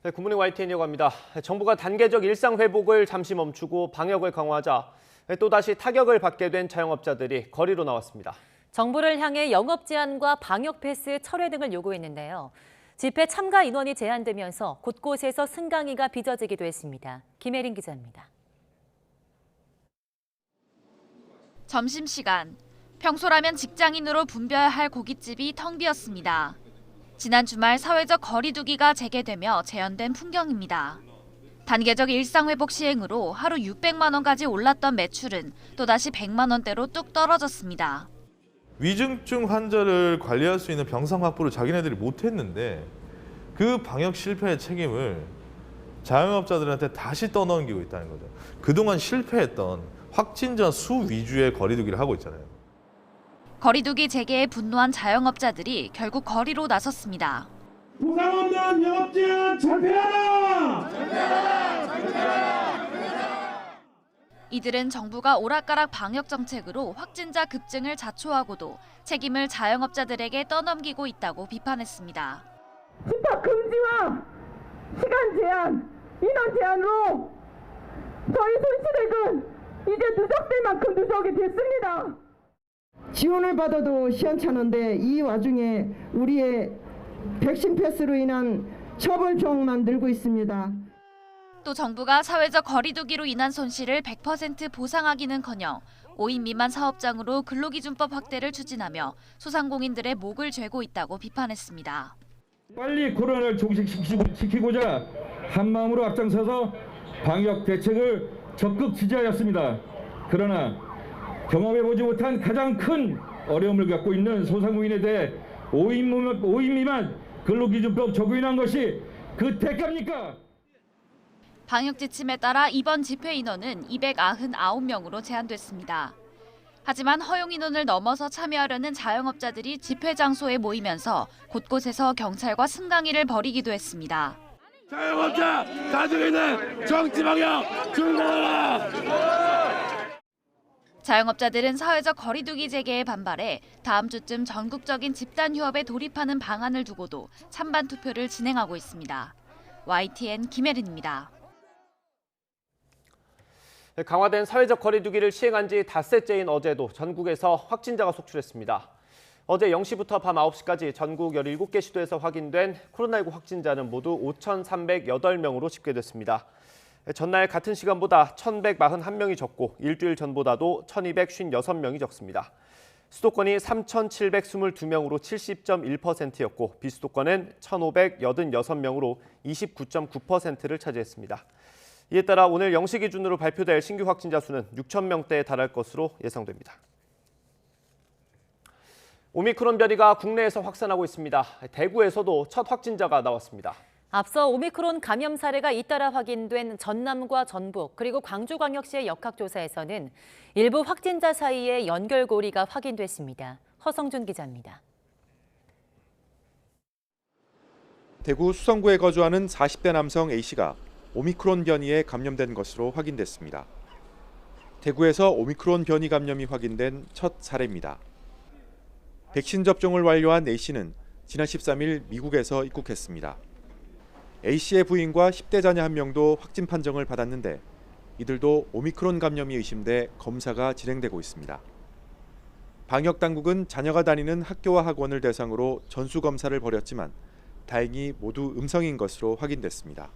네, 굿모닝 YTN이라고 합니다. 정부가 단계적 일상 회복을 잠시 멈추고 방역을 강화하자 또다시 타격을 받게 된 자영업자들이 거리로 나왔습니다. 정부를 향해 영업 제한과 방역 패스 철회 등을 요구했는데요. 집회 참가 인원이 제한되면서 곳곳에서 승강기가 빚어지기도 했습니다. 김혜린 기자입니다. 점심시간, 평소라면 직장인으로 분벼야 할 고깃집이 텅 비었습니다. 지난 주말 사회적 거리 두기가 재개되며 재현된 풍경입니다. 단계적 일상회복 시행으로 하루 600만 원까지 올랐던 매출은 또다시 100만 원대로 뚝 떨어졌습니다. 위중증 환자를 관리할 수 있는 병상 확보를 자기네들이 못했는데 그 방역 실패의 책임을 자영업자들한테 다시 떠넘기고 있다는 거죠. 그동안 실패했던 확진자 수 위주의 거리 두기를 하고 있잖아요. 거리두기 재개에 분노한 자영업자들이 결국 거리로 나섰습니다. 부상 없는 영업 제한 철폐하라! 이들은 정부가 오락가락 방역 정책으로 확진자 급증을 자초하고도 책임을 자영업자들에게 떠넘기고 있다고 비판했습니다. 집합 금지와 시간 제한, 인원 제한으로 저희 손실액은 이제 누적될 만큼 누적이 됐습니다. 지원을 받아도 시원찮은데 이 와중에 우리의 백신 패스로 인한 처벌 조항만 늘고 있습니다. 또 정부가 사회적 거리두기로 인한 손실을 100% 보상하기는커녕 5인 미만 사업장으로 근로기준법 확대를 추진하며 소상공인들의 목을 죄고 있다고 비판했습니다. 빨리 코로나를 종식시키고자 한마음으로 앞장서서 방역 대책을 적극 지지하였습니다. 그러나 경험해보지 못한 가장 큰 어려움을 갖고 있는 소상공인에 대해 5인 미만 근로기준법 적용한 것이 그 대가입니까? 방역 지침에 따라 이번 집회 인원은 299명으로 제한됐습니다. 하지만 허용 인원을 넘어서 참여하려는 자영업자들이 집회 장소에 모이면서 곳곳에서 경찰과 승강이를 벌이기도 했습니다. 자영업자 가지고 있는 정치 방역 중단하라! 자영업자들은 사회적 거리두기 재개에 반발해 다음 주쯤 전국적인 집단 휴업에 돌입하는 방안을 두고도 찬반 투표를 진행하고 있습니다. YTN 김혜린입니다. 강화된 사회적 거리두기를 시행한 지 닷새째인 어제도 전국에서 확진자가 속출했습니다. 어제 0시부터 밤 9시까지 전국 17개 시도에서 확인된 코로나19 확진자는 모두 5,308명으로 집계됐습니다. 전날 같은 시간보다 1,141명이 적고 일주일 전보다도 1,256명이 적습니다. 수도권이 3,722명으로 70.1%였고 비수도권은 1,586명으로 29.9%를 차지했습니다. 이에 따라 오늘 0시 기준으로 발표될 신규 확진자 수는 6,000명대에 달할 것으로 예상됩니다. 오미크론 변이가 국내에서 확산하고 있습니다. 대구에서도 첫 확진자가 나왔습니다. 앞서 오미크론 감염 사례가 잇따라 확인된 전남과 전북 그리고 광주광역시의 역학조사에서는 일부 확진자 사이에 연결고리가 확인됐습니다. 허성준 기자입니다. 대구 수성구에 거주하는 40대 남성 A씨가 오미크론 변이에 감염된 것으로 확인됐습니다. 대구에서 오미크론 변이 감염이 확인된 첫 사례입니다. 백신 접종을 완료한 A씨는 지난 13일 미국에서 입국했습니다. A씨의 부인과 10대 자녀 1명도 확진 판정을 받았는데 이들도 오미크론 감염이 의심돼 검사가 진행되고 있습니다. 방역 당국은 자녀가 다니는 학교와 학원을 대상으로 전수검사를 벌였지만 다행히 모두 음성인 것으로 확인됐습니다.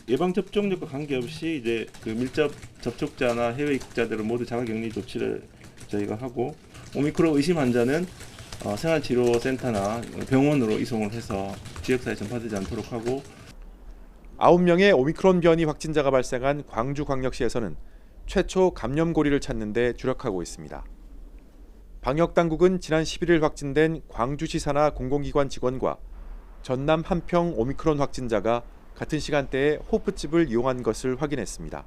예방접종력과 관계없이 이제 그 밀접 접촉자나 해외 입국자들은 모두 자가격리 조치를 저희가 하고 오미크론 의심 환자는 생활치료센터나 병원으로 이송을 해서 지역사회에 전파되지 않도록 하고 9명의 오미크론 변이 확진자가 발생한 광주광역시에서는 최초 감염고리를 찾는 데 주력하고 있습니다. 방역당국은 지난 11일 확진된 광주시 산하 공공기관 직원과 전남 한평 오미크론 확진자가 같은 시간대에 호프집을 이용한 것을 확인했습니다.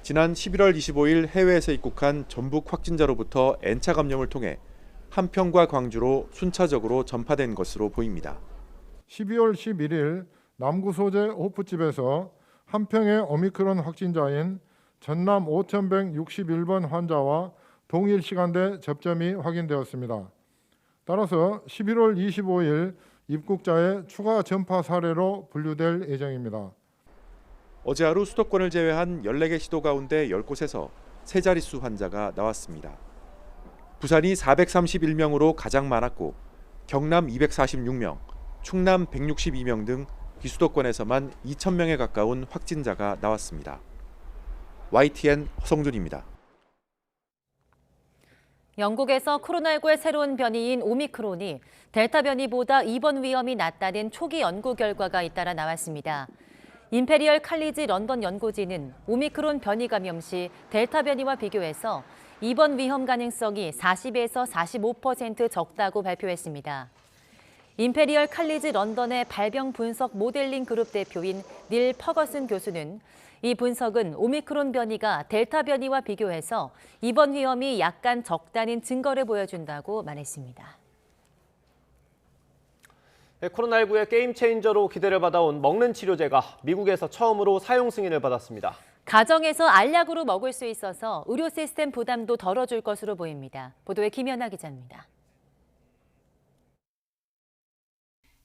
지난 11월 25일 해외에서 입국한 전북 확진자로부터 N차 감염을 통해 한평과 광주로 순차적으로 전파된 것으로 보입니다. 12월 11일 남구 소재 호프집에서 한평의 오미크론 확진자인 전남 5161번 환자와 동일 시간대 접점이 확인되었습니다. 따라서 11월 25일 입국자의 추가 전파 사례로 분류될 예정입니다. 어제 하루 수도권을 제외한 14개 시도 가운데 10곳에서 세 자릿수 환자가 나왔습니다. 부산이 431명으로 가장 많았고 경남 246명, 충남 162명 등 비수도권에서만 2,000명에 가까운 확진자가 나왔습니다. YTN 허성준입니다. 영국에서 코로나19의 새로운 변이인 오미크론이 델타 변이보다 입원 위험이 낮다는 초기 연구 결과가 잇따라 나왔습니다. 임페리얼 칼리지 런던 연구진은 오미크론 변이 감염 시 델타 변이와 비교해서 입원 위험 가능성이 40에서 45% 적다고 발표했습니다. 임페리얼 칼리지 런던의 발병 분석 모델링 그룹 대표인 닐 퍼거슨 교수는 이 분석은 오미크론 변이가 델타 변이와 비교해서 입원 위험이 약간 적다는 증거를 보여준다고 말했습니다. 코로나19의 게임 체인저로 기대를 받아온 먹는 치료제가 미국에서 처음으로 사용 승인을 받았습니다. 가정에서 알약으로 먹을 수 있어서 의료 시스템 부담도 덜어줄 것으로 보입니다. 보도에 김연아 기자입니다.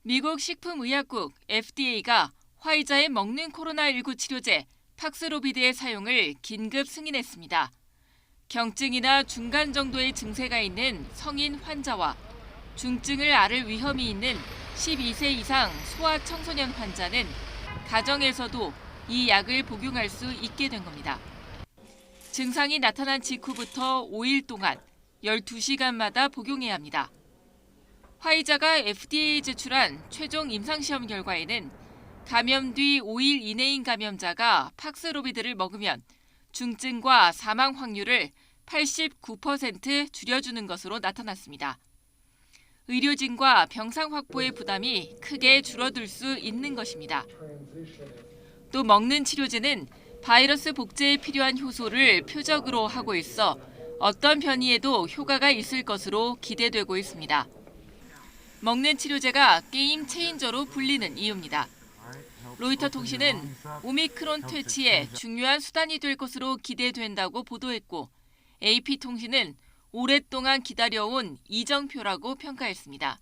미국 식품의약국 FDA가 화이자의 먹는 코로나19 치료제 팍스로비드의 사용을 긴급 승인했습니다. 경증이나 중간 정도의 증세가 있는 성인 환자와 중증을 앓을 위험이 있는 12세 이상 소아청소년 환자는 가정에서도 이 약을 복용할 수 있게 된 겁니다. 증상이 나타난 직후부터 5일 동안 12시간마다 복용해야 합니다. 화이자가 FDA에 제출한 최종 임상시험 결과에는 감염 뒤 5일 이내인 감염자가 팍스로비드를 먹으면 중증과 사망 확률을 89% 줄여주는 것으로 나타났습니다. 의료진과 병상 확보의 부담이 크게 줄어들 수 있는 것입니다. 또 먹는 치료제는 바이러스 복제에 필요한 효소를 표적으로 하고 있어 어떤 변이에도 효과가 있을 것으로 기대되고 있습니다. 먹는 치료제가 게임 체인저로 불리는 이유입니다. 로이터 통신은 오미크론 퇴치에 중요한 수단이 될 것으로 기대된다고 보도했고 AP통신은 오랫동안 기다려온 이정표라고 평가했습니다.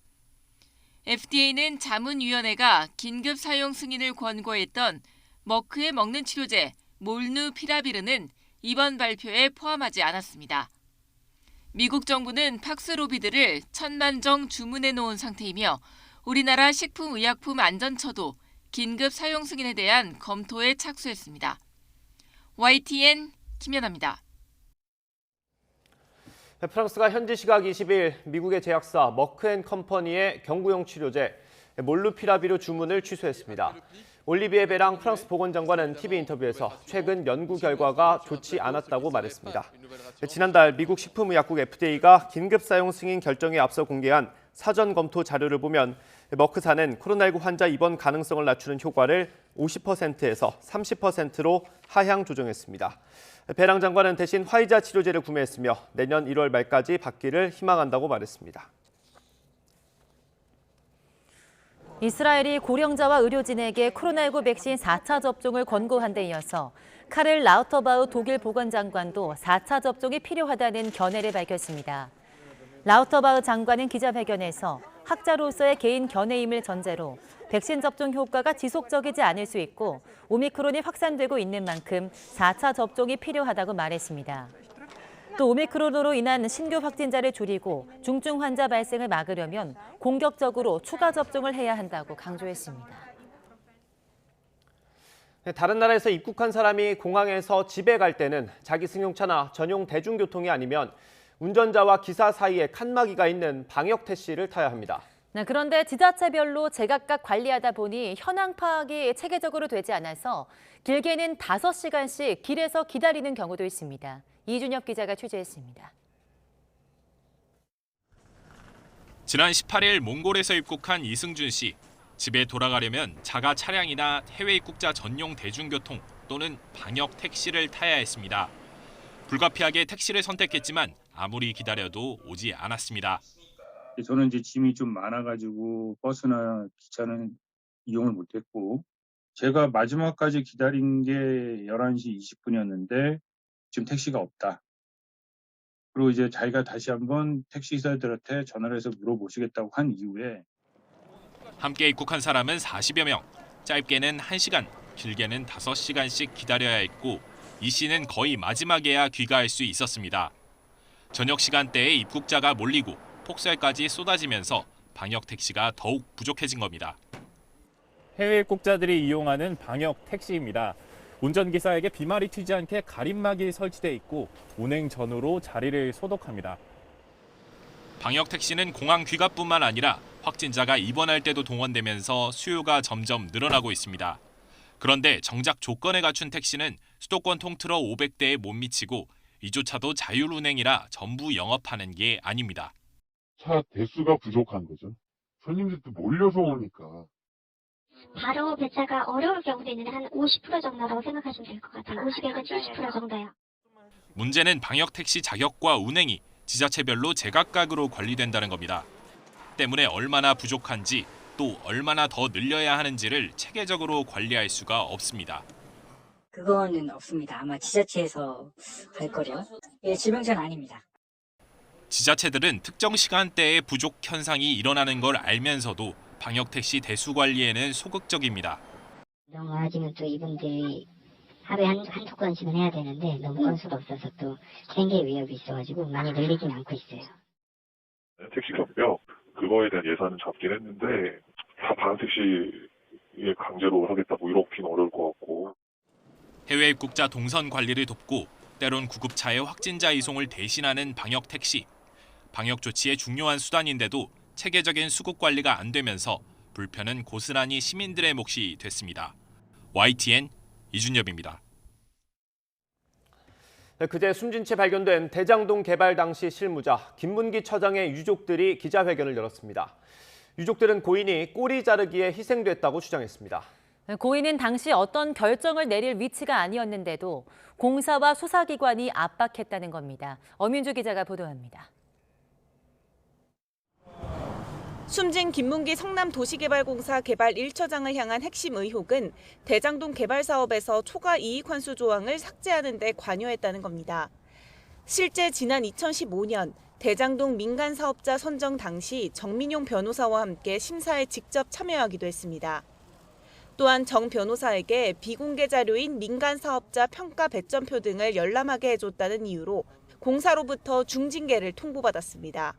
FDA는 자문위원회가 긴급 사용 승인을 권고했던 머크의 먹는 치료제 몰누피라비르는 이번 발표에 포함하지 않았습니다. 미국 정부는 팍스로비드를 1,000만 정 주문해 놓은 상태이며 우리나라 식품의약품안전처도 긴급 사용 승인에 대한 검토에 착수했습니다. YTN 김연아입니다. 프랑스가 현지 시각 20일 미국의 제약사 머크앤컴퍼니의 경구용 치료제 몰누피라비르 주문을 취소했습니다. 올리비에 베랑 프랑스 보건장관은 TV 인터뷰에서 최근 연구 결과가 좋지 않았다고 말했습니다. 지난달 미국 식품의약국 FDA가 긴급 사용 승인 결정에 앞서 공개한 사전 검토 자료를 보면 머크사는 코로나19 환자 입원 가능성을 낮추는 효과를 50%에서 30%로 하향 조정했습니다. 베랑 장관은 대신 화이자 치료제를 구매했으며 내년 1월 말까지 받기를 희망한다고 말했습니다. 이스라엘이 고령자와 의료진에게 코로나19 백신 4차 접종을 권고한 데 이어서 카를 라우터바우 독일 보건장관도 4차 접종이 필요하다는 견해를 밝혔습니다. 라우터바우 장관은 기자회견에서 학자로서의 개인 견해임을 전제로 백신 접종 효과가 지속적이지 않을 수 있고 오미크론이 확산되고 있는 만큼 4차 접종이 필요하다고 말했습니다. 또 오미크론으로 인한 신규 확진자를 줄이고 중증 환자 발생을 막으려면 공격적으로 추가 접종을 해야 한다고 강조했습니다. 다른 나라에서 입국한 사람이 공항에서 집에 갈 때는 자기 승용차나 전용 대중교통이 아니면 운전자와 기사 사이에 칸막이가 있는 방역 택시를 타야 합니다. 그런데 지자체별로 제각각 관리하다 보니 현황 파악이 체계적으로 되지 않아서 길게는 5시간씩 길에서 기다리는 경우도 있습니다. 이준엽 기자가 취재했습니다. 지난 18일 몽골에서 입국한 이승준 씨. 집에 돌아가려면 자가 차량이나 해외 입국자 전용 대중교통 또는 방역 택시를 타야 했습니다. 불가피하게 택시를 선택했지만 아무리 기다려도 오지 않았습니다. 저는 이제 짐이 좀 많아가지고 버스나 기차는 이용을 못했고 제가 마지막까지 기다린 게 11시 20분이었는데 지금 택시가 없다. 그리고 이제 자기가 다시 한번 택시기사들한테 전화를 해서 물어보시겠다고 한 이후에 함께 입국한 사람은 40여 명, 짧게는 1시간, 길게는 5시간씩 기다려야 했고 이 씨는 거의 마지막에야 귀가할 수 있었습니다. 저녁 시간대에 입국자가 몰리고 폭설까지 쏟아지면서 방역 택시가 더욱 부족해진 겁니다. 해외 입국자들이 이용하는 방역 택시입니다. 운전기사에게 비말이 튀지 않게 가림막이 설치돼 있고 운행 전후로 자리를 소독합니다. 방역 택시는 공항 귀가뿐만 아니라 확진자가 입원할 때도 동원되면서 수요가 점점 늘어나고 있습니다. 그런데 정작 조건에 갖춘 택시는 수도권 통틀어 500대에 못 미치고 이조차도 자율운행이라 전부 영업하는 게 아닙니다. 차 대수가 부족한 거죠. 손님들도 몰려서 오니까. 바로 배차가 어려울 경우도 있는데 한 50% 정도라고 생각하시면 될 것 같아요. 50에서 70% 정도요. 문제는 방역 택시 자격과 운행이 지자체별로 제각각으로 관리된다는 겁니다. 때문에 얼마나 부족한지 또 얼마나 더 늘려야 하는지를 체계적으로 관리할 수가 없습니다. 그거는 없습니다. 아마 지자체에서 할 거죠. 예, 질병차는 아닙니다. 지자체들은 특정 시간대에 부족 현상이 일어나는 걸 알면서도 방역 택시 대수 관리에는 소극적입니다. 너무 아직은 또 이분들이 하루에 한두 건씩은 해야 되는데 너무 건수도 없어서 또 생계 위협이 있어가지고 많이 늘리진 않고 있어요. 택시 경력 그거에 대한 예산은 잡긴 했는데 다 방역 택시에 강제로 하겠다 뭐 이렇게는 어려울 것 같고. 해외 입국자 동선 관리를 돕고 때론 구급차의 확진자 이송을 대신하는 방역 택시. 방역 조치의 중요한 수단인데도 체계적인 수급 관리가 안 되면서 불편은 고스란히 시민들의 몫이 됐습니다. YTN 이준엽입니다. 그제 숨진 채 발견된 대장동 개발 당시 실무자 김문기 처장의 유족들이 기자회견을 열었습니다. 유족들은 고인이 꼬리 자르기에 희생됐다고 주장했습니다. 고인은 당시 어떤 결정을 내릴 위치가 아니었는데도 공사와 수사기관이 압박했다는 겁니다. 엄윤주 기자가 보도합니다. 숨진 김문기 성남도시개발공사 개발 1처장을 향한 핵심 의혹은 대장동 개발 사업에서 초과 이익 환수 조항을 삭제하는 데 관여했다는 겁니다. 실제 지난 2015년 대장동 민간 사업자 선정 당시 정민용 변호사와 함께 심사에 직접 참여하기도 했습니다. 또한 정 변호사에게 비공개 자료인 민간 사업자 평가 배점표 등을 열람하게 해줬다는 이유로 공사로부터 중징계를 통보받았습니다.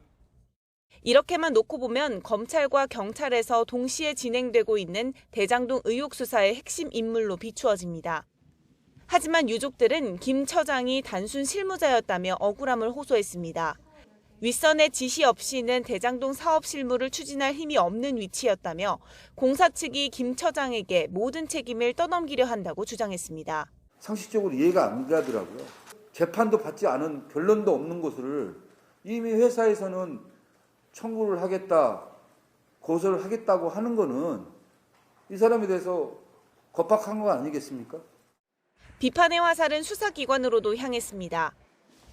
이렇게만 놓고 보면 검찰과 경찰에서 동시에 진행되고 있는 대장동 의혹 수사의 핵심 인물로 비추어집니다. 하지만 유족들은 김 처장이 단순 실무자였다며 억울함을 호소했습니다. 윗선의 지시 없이는 대장동 사업 실무를 추진할 힘이 없는 위치였다며 공사 측이 김 처장에게 모든 책임을 떠넘기려 한다고 주장했습니다. 상식적으로 이해가 안 가더라고요. 재판도 받지 않은 변론도 없는 것을 이미 회사에서는 청구를 하겠다, 고소를 하겠다고 하는 거는 이 사람에 대해서 겁박한 거 아니겠습니까? 비판의 화살은 수사기관으로도 향했습니다.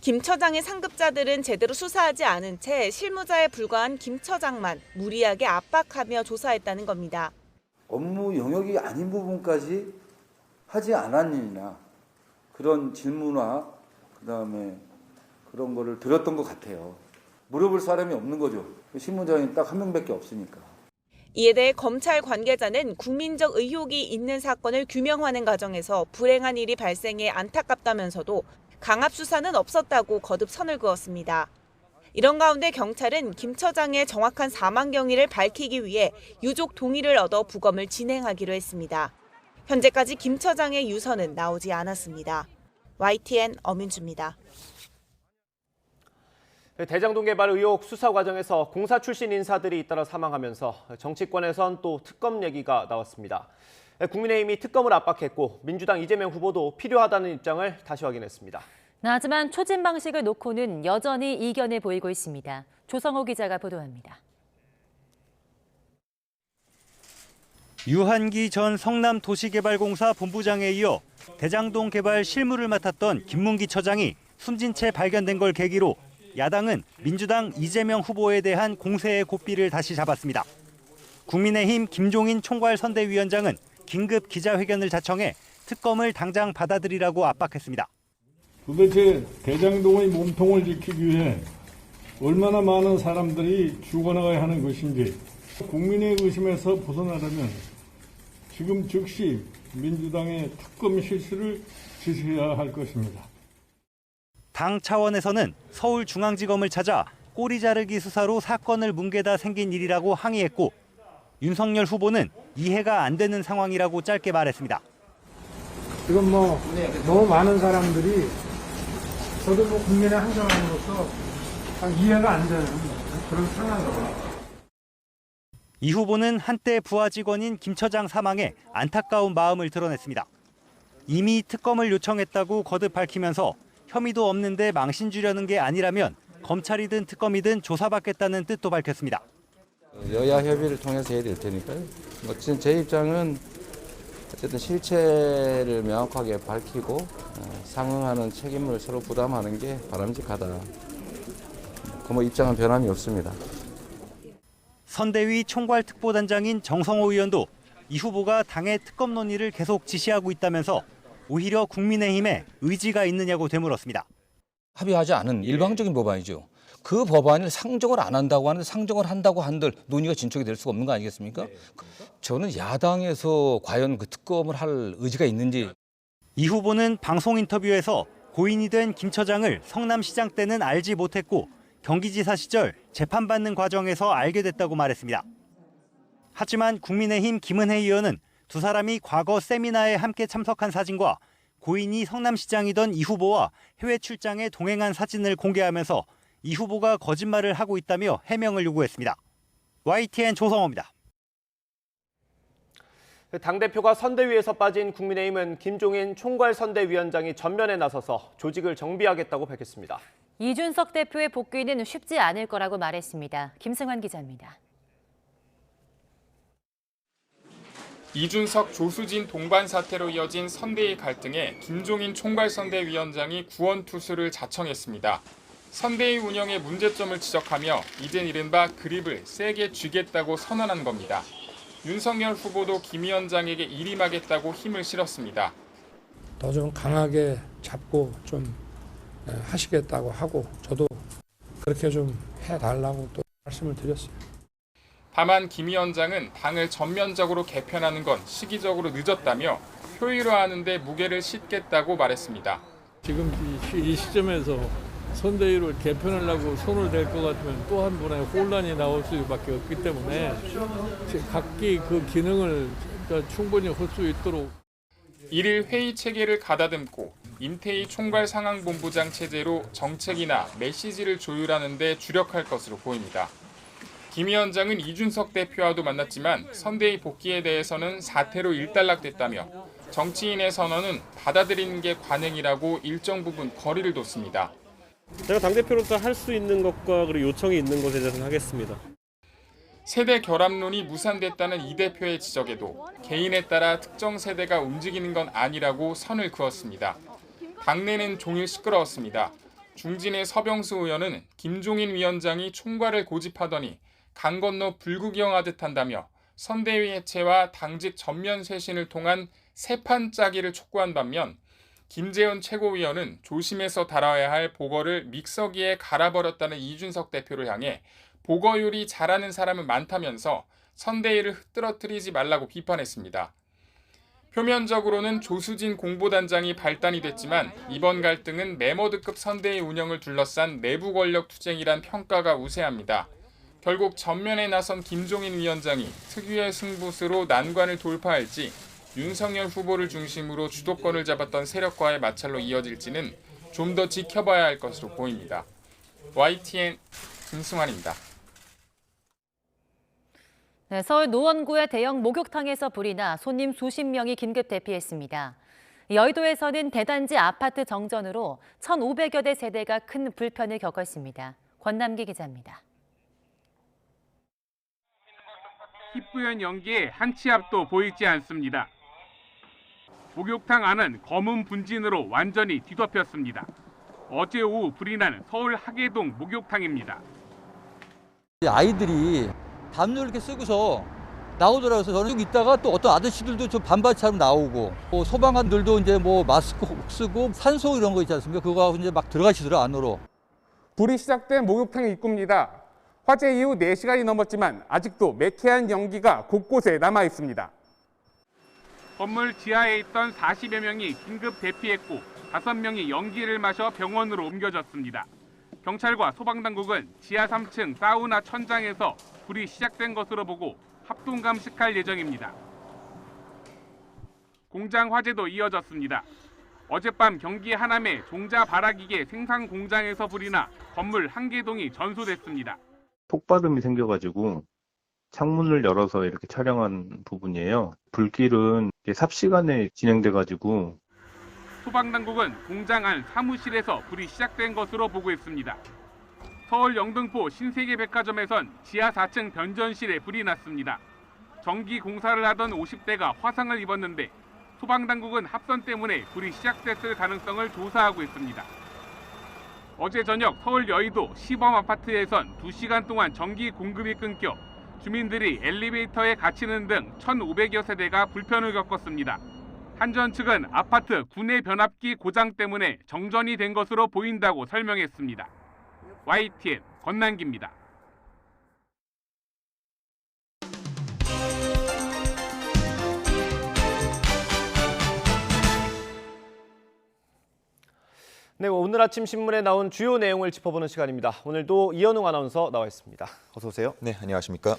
김 처장의 상급자들은 제대로 수사하지 않은 채 실무자에 불과한 김 처장만 무리하게 압박하며 조사했다는 겁니다. 업무 영역이 아닌 부분까지 하지 않았느냐 그런 질문과 그다음에 그런 거를 들었던 것 같아요. 물어볼 사람이 없는 거죠. 실무자는 딱 한 명밖에 없으니까. 이에 대해 검찰 관계자는 국민적 의혹이 있는 사건을 규명하는 과정에서 불행한 일이 발생해 안타깝다면서도 강압 수사는 없었다고 거듭 선을 그었습니다. 이런 가운데 경찰은 김 처장의 정확한 사망 경위를 밝히기 위해 유족 동의를 얻어 부검을 진행하기로 했습니다. 현재까지 김 처장의 유서는 나오지 않았습니다. YTN 엄윤주입니다. 대장동 개발 의혹 수사 과정에서 공사 출신 인사들이 잇따라 사망하면서 정치권에선 또 특검 얘기가 나왔습니다. 국민의힘이 특검을 압박했고 민주당 이재명 후보도 필요하다는 입장을 다시 확인했습니다. 하지만 초진 방식을 놓고는 여전히 이견을 보이고 있습니다. 조성호 기자가 보도합니다. 유한기 전 성남도시개발공사 본부장에 이어 대장동 개발 실무를 맡았던 김문기 처장이 숨진 채 발견된 걸 계기로 야당은 민주당 이재명 후보에 대한 공세의 고삐를 다시 잡았습니다. 국민의힘 김종인 총괄선대위원장은 긴급 기자회견을 자청해 특검을 당장 받아들이라고 압박했습니다. 도대체 대장동의 몸통을 지키기 위해 얼마나 많은 사람들이 죽어나가야 하는 것인지 국민의 의심에서 벗어나려면 지금 즉시 민주당의 특검 실시를 지시해야 할 것입니다. 당 차원에서는 서울중앙지검을 찾아 꼬리 자르기 수사로 사건을 뭉개다 생긴 일이라고 항의했고 윤석열 후보는 이해가 안 되는 상황이라고 짧게 말했습니다. 지금 너무 많은 사람들이 저도 국민의 한 사람으로서 이해가 안 되는 그런 상황입니다. 이 후보는 한때 부하 직원인 김 처장 사망에 안타까운 마음을 드러냈습니다. 이미 특검을 요청했다고 거듭 밝히면서 혐의도 없는데 망신 주려는 게 아니라면 검찰이든 특검이든 조사받겠다는 뜻도 밝혔습니다. 여야 협의를 통해서 해야 될 테니까요. 제 입장은 어쨌든 실체를 명확하게 밝히고 상응하는 책임을 서로 부담하는 게 바람직하다. 그 입장은 변함이 없습니다. 선대위 총괄특보단장인 정성호 의원도 이 후보가 당의 특검 논의를 계속 지시하고 있다면서 오히려 국민의힘에 의지가 있느냐고 되물었습니다. 합의하지 않은 일방적인 법안이죠. 그 법안을 상정을 안 한다고 하는데 상정을 한다고 한들 논의가 진척이 될 수가 없는 거 아니겠습니까? 저는 야당에서 과연 그 특검을 할 의지가 있는지. 이 후보는 방송 인터뷰에서 고인이 된 김 처장을 성남시장 때는 알지 못했고 경기지사 시절 재판받는 과정에서 알게 됐다고 말했습니다. 하지만 국민의힘 김은혜 의원은 두 사람이 과거 세미나에 함께 참석한 사진과 고인이 성남시장이던 이 후보와 해외 출장에 동행한 사진을 공개하면서 이 후보가 거짓말을 하고 있다며 해명을 요구했습니다. YTN 조성호입니다. 당대표가 선대위에서 빠진 국민의힘은 김종인 총괄선대위원장이 전면에 나서서 조직을 정비하겠다고 밝혔습니다. 이준석 대표의 복귀는 쉽지 않을 거라고 말했습니다. 김승환 기자입니다. 이준석, 조수진 동반 사태로 이어진 선대위 갈등에 김종인 총괄선대위원장이 구원투수를 자청했습니다. 선대위 운영의 문제점을 지적하며 이젠 이른바 그립을 세게 쥐겠다고 선언한 겁니다. 윤석열 후보도 김 위원장에게 일임하겠다고 힘을 실었습니다. 더 좀 강하게 잡고 좀 하시겠다고 하고 저도 그렇게 좀 해달라고 또 말씀을 드렸어요. 다만 김 위원장은 당을 전면적으로 개편하는 건 시기적으로 늦었다며 효율화하는 데 무게를 싣겠다고 말했습니다. 지금 이 시점에서 선대위를 개편하려고 손을 댈 것 같으면 또 한 번의 혼란이 나올 수밖에 없기 때문에 각기 그 기능을 충분히 할 수 있도록. 1일 회의 체계를 가다듬고 임태희 총괄 상황본부장 체제로 정책이나 메시지를 조율하는 데 주력할 것으로 보입니다. 김 위원장은 이준석 대표와도 만났지만 선대위 복귀에 대해서는 사태로 일단락됐다며 정치인의 선언은 받아들이는 게 관행이라고 일정 부분 거리를 뒀습니다. 제가 당대표로서 할 수 있는 것과 그리고 요청이 있는 것에 대해서는 하겠습니다. 세대 결합론이 무산됐다는 이 대표의 지적에도 개인에 따라 특정 세대가 움직이는 건 아니라고 선을 그었습니다. 당내는 종일 시끄러웠습니다. 중진의 서병수 의원은 김종인 위원장이 총괄을 고집하더니 강 건너 불구경하듯 한다며 선대위 해체와 당직 전면 쇄신을 통한 새판 짜기를 촉구한 반면 김재현 최고위원은 조심해서 다뤄야 할 보궐을 믹서기에 갈아버렸다는 이준석 대표를 향해 보궐 요리 잘하는 사람은 많다면서 선대위를 흐트러뜨리지 말라고 비판했습니다. 표면적으로는 조수진 공보단장이 발단이 됐지만 이번 갈등은 메머드급 선대위 운영을 둘러싼 내부 권력 투쟁이란 평가가 우세합니다. 결국 전면에 나선 김종인 위원장이 특유의 승부수로 난관을 돌파할지 윤석열 후보를 중심으로 주도권을 잡았던 세력과의 마찰로 이어질지는 좀 더 지켜봐야 할 것으로 보입니다. YTN 김승환입니다. 네, 서울 노원구의 대형 목욕탕에서 불이 나 손님 수십 명이 긴급 대피했습니다. 여의도에서는 대단지 아파트 정전으로 1,500여 대 세대가 큰 불편을 겪었습니다. 권남기 기자입니다. 희뿌연 연기에 한 치 앞도 보이지 않습니다. 목욕탕 안은 검은 분진으로 완전히 뒤덮였습니다. 어제 오후 불이 난 서울 하계동 목욕탕입니다. 아이들이 담요 이렇게 쓰고서 나오더라고요. 저는 여기 있다가 또 어떤 아저씨들도 좀 반바지처럼 나오고 소방관들도 이제 마스크 쓰고 산소 이런 거 있지 않습니까? 그거 이제 막 들어가시더라고요, 안으로. 불이 시작된 목욕탕 입구입니다. 화재 이후 4시간이 넘었지만 아직도 매캐한 연기가 곳곳에 남아 있습니다. 건물 지하에 있던 40여 명이 긴급 대피했고 5명이 연기를 마셔 병원으로 옮겨졌습니다. 경찰과 소방당국은 지하 3층 사우나 천장에서 불이 시작된 것으로 보고 합동 감식할 예정입니다. 공장 화재도 이어졌습니다. 어젯밤 경기 하남의 종자 발화기계 생산 공장에서 불이 나 건물 1개 동이 전소됐습니다. 폭발음이 생겨가지고 창문을 열어서 이렇게 촬영한 부분이에요. 불길은 삽시간에 진행돼가지고 소방당국은 공장 안 사무실에서 불이 시작된 것으로 보고 있습니다. 서울 영등포 신세계백화점에선 지하 4층 변전실에 불이 났습니다. 전기 공사를 하던 50대가 화상을 입었는데 소방당국은 합선 때문에 불이 시작됐을 가능성을 조사하고 있습니다. 어제 저녁 서울 여의도 시범 아파트에선 2시간 동안 전기 공급이 끊겨 주민들이 엘리베이터에 갇히는 등 1,500여 세대가 불편을 겪었습니다. 한전 측은 아파트 구내 변압기 고장 때문에 정전이 된 것으로 보인다고 설명했습니다. YTN 권난기입니다. 네, 오늘 아침 신문에 나온 주요 내용을 짚어보는 시간입니다. 오늘도 이현웅 아나운서 나와 있습니다. 어서 오세요. 네, 안녕하십니까.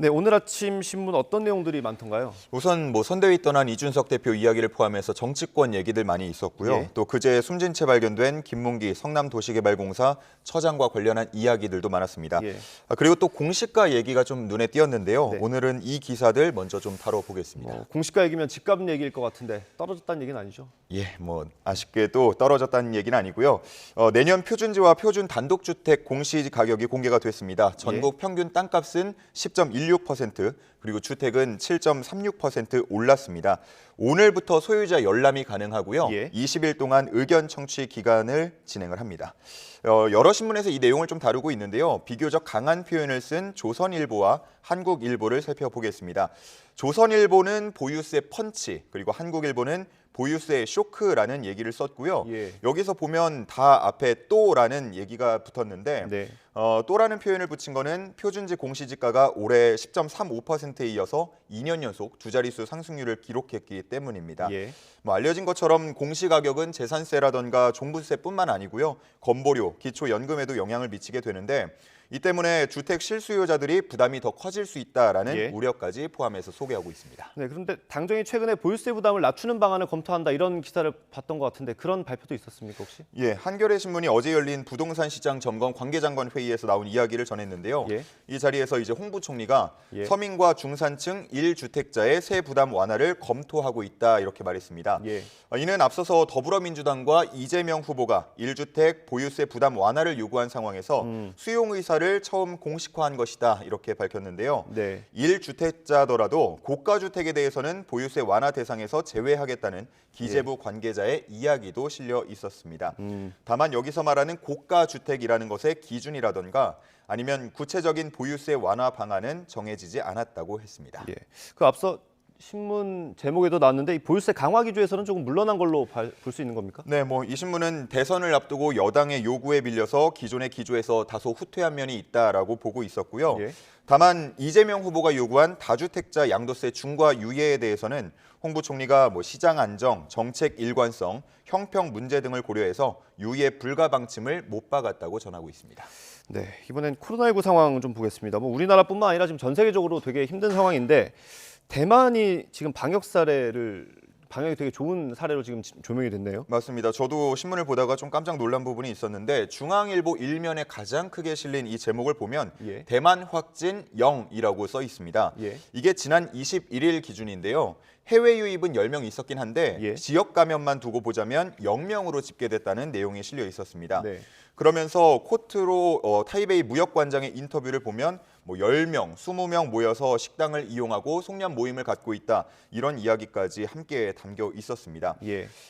네, 오늘 아침 신문 어떤 내용들이 많던가요? 우선 선대위 떠난 이준석 대표 이야기를 포함해서 정치권 얘기들 많이 있었고요. 예. 또 그제 숨진 채 발견된 김문기 성남도시개발공사 처장과 관련한 이야기들도 많았습니다. 예. 그리고 또 공시가 얘기가 좀 눈에 띄었는데요. 네. 오늘은 이 기사들 먼저 좀 다뤄보겠습니다. 공시가 얘기면 집값 얘기일 것 같은데 떨어졌다는 얘기는 아니죠? 예, 아쉽게도 떨어졌다는 얘기는 아니고요. 내년 표준지와 표준 단독주택 공시 가격이 공개가 됐습니다. 전국 평균 땅값은 10.16%, 그리고 주택은 7.36% 올랐습니다. 오늘부터 소유자 열람이 가능하고요. 20일 동안 의견 청취 기간을 진행을 합니다. 여러 신문에서 이 내용을 좀 다루고 있는데요. 비교적 강한 표현을 쓴 조선일보와 한국일보를 살펴보겠습니다. 조선일보는 보유세 펀치, 그리고 한국일보는 보유세 쇼크라는 얘기를 썼고요. 여기서 보면 다 앞에 또라는 얘기가 붙었는데 또라는 표현을 붙인 거는 표준지 공시지가가 올해 10.35%에 이어서 2년 연속 두 자릿수 상승률을 기록했기 때문입니다. 알려진 것처럼 공시가격은 재산세라던가 종부세뿐만 아니고요. 건보료, 기초연금에도 영향을 미치게 되는데 이 때문에 주택 실수요자들이 부담이 더 커질 수 있다라는 우려까지 포함해서 소개하고 있습니다. 네, 그런데 당정이 최근에 보유세 부담을 낮추는 방안을 검토한다 이런 기사를 봤던 것 같은데 그런 발표도 있었습니까 혹시? 예, 한겨레 신문이 어제 열린 부동산 시장 점검 관계장관 회의에서 나온 이야기를 전했는데요. 이 자리에서 이제 홍 부총리가 서민과 중산층 1주택자의 세 부담 완화를 검토하고 있다 이렇게 말했습니다. 이는 앞서서 더불어민주당과 이재명 후보가 1주택 보유세 부담 완화를 요구한 상황에서 수용 의사를 처음 공식화한 것이다 이렇게 밝혔는데요. 1주택자더라도 고가주택에 대해서는 보유세 완화 대상에서 제외하겠다는 기재부 관계자의 이야기도 실려 있었습니다. 다만 여기서 말하는 고가주택이라는 것의 기준이라던가 아니면 구체적인 보유세 완화 방안은 정해지지 않았다고 했습니다. 그 앞서 신문 제목에도 나왔는데 이 보유세 강화 기조에서는 조금 물러난 걸로 볼 수 있는 겁니까? 네, 이 신문은 대선을 앞두고 여당의 요구에 빌려서 기존의 기조에서 다소 후퇴한 면이 있다라고 보고 있었고요. 다만 이재명 후보가 요구한 다주택자 양도세 중과 유예에 대해서는 홍 부총리가 시장 안정, 정책 일관성, 형평 문제 등을 고려해서 유예 불가 방침을 못 박았다고 전하고 있습니다. 네, 이번엔 코로나19 상황 좀 보겠습니다. 우리나라뿐만 아니라 지금 전 세계적으로 되게 힘든 상황인데 대만이 지금 방역이 되게 좋은 사례로 지금 조명이 됐네요. 맞습니다. 저도 신문을 보다가 좀 깜짝 놀란 부분이 있었는데 중앙일보 일면에 가장 크게 실린 이 제목을 보면 대만 확진 0이라고 써 있습니다. 이게 지난 21일 기준인데요. 해외 유입은 10명 있었긴 한데 지역 감염만 두고 보자면 0명으로 집계됐다는 내용이 실려 있었습니다. 그러면서 코트로 타이베이 무역관장의 인터뷰를 보면 10명, 20명 모여서 식당을 이용하고 송년 모임을 갖고 있다. 이런 이야기까지 함께 담겨 있었습니다.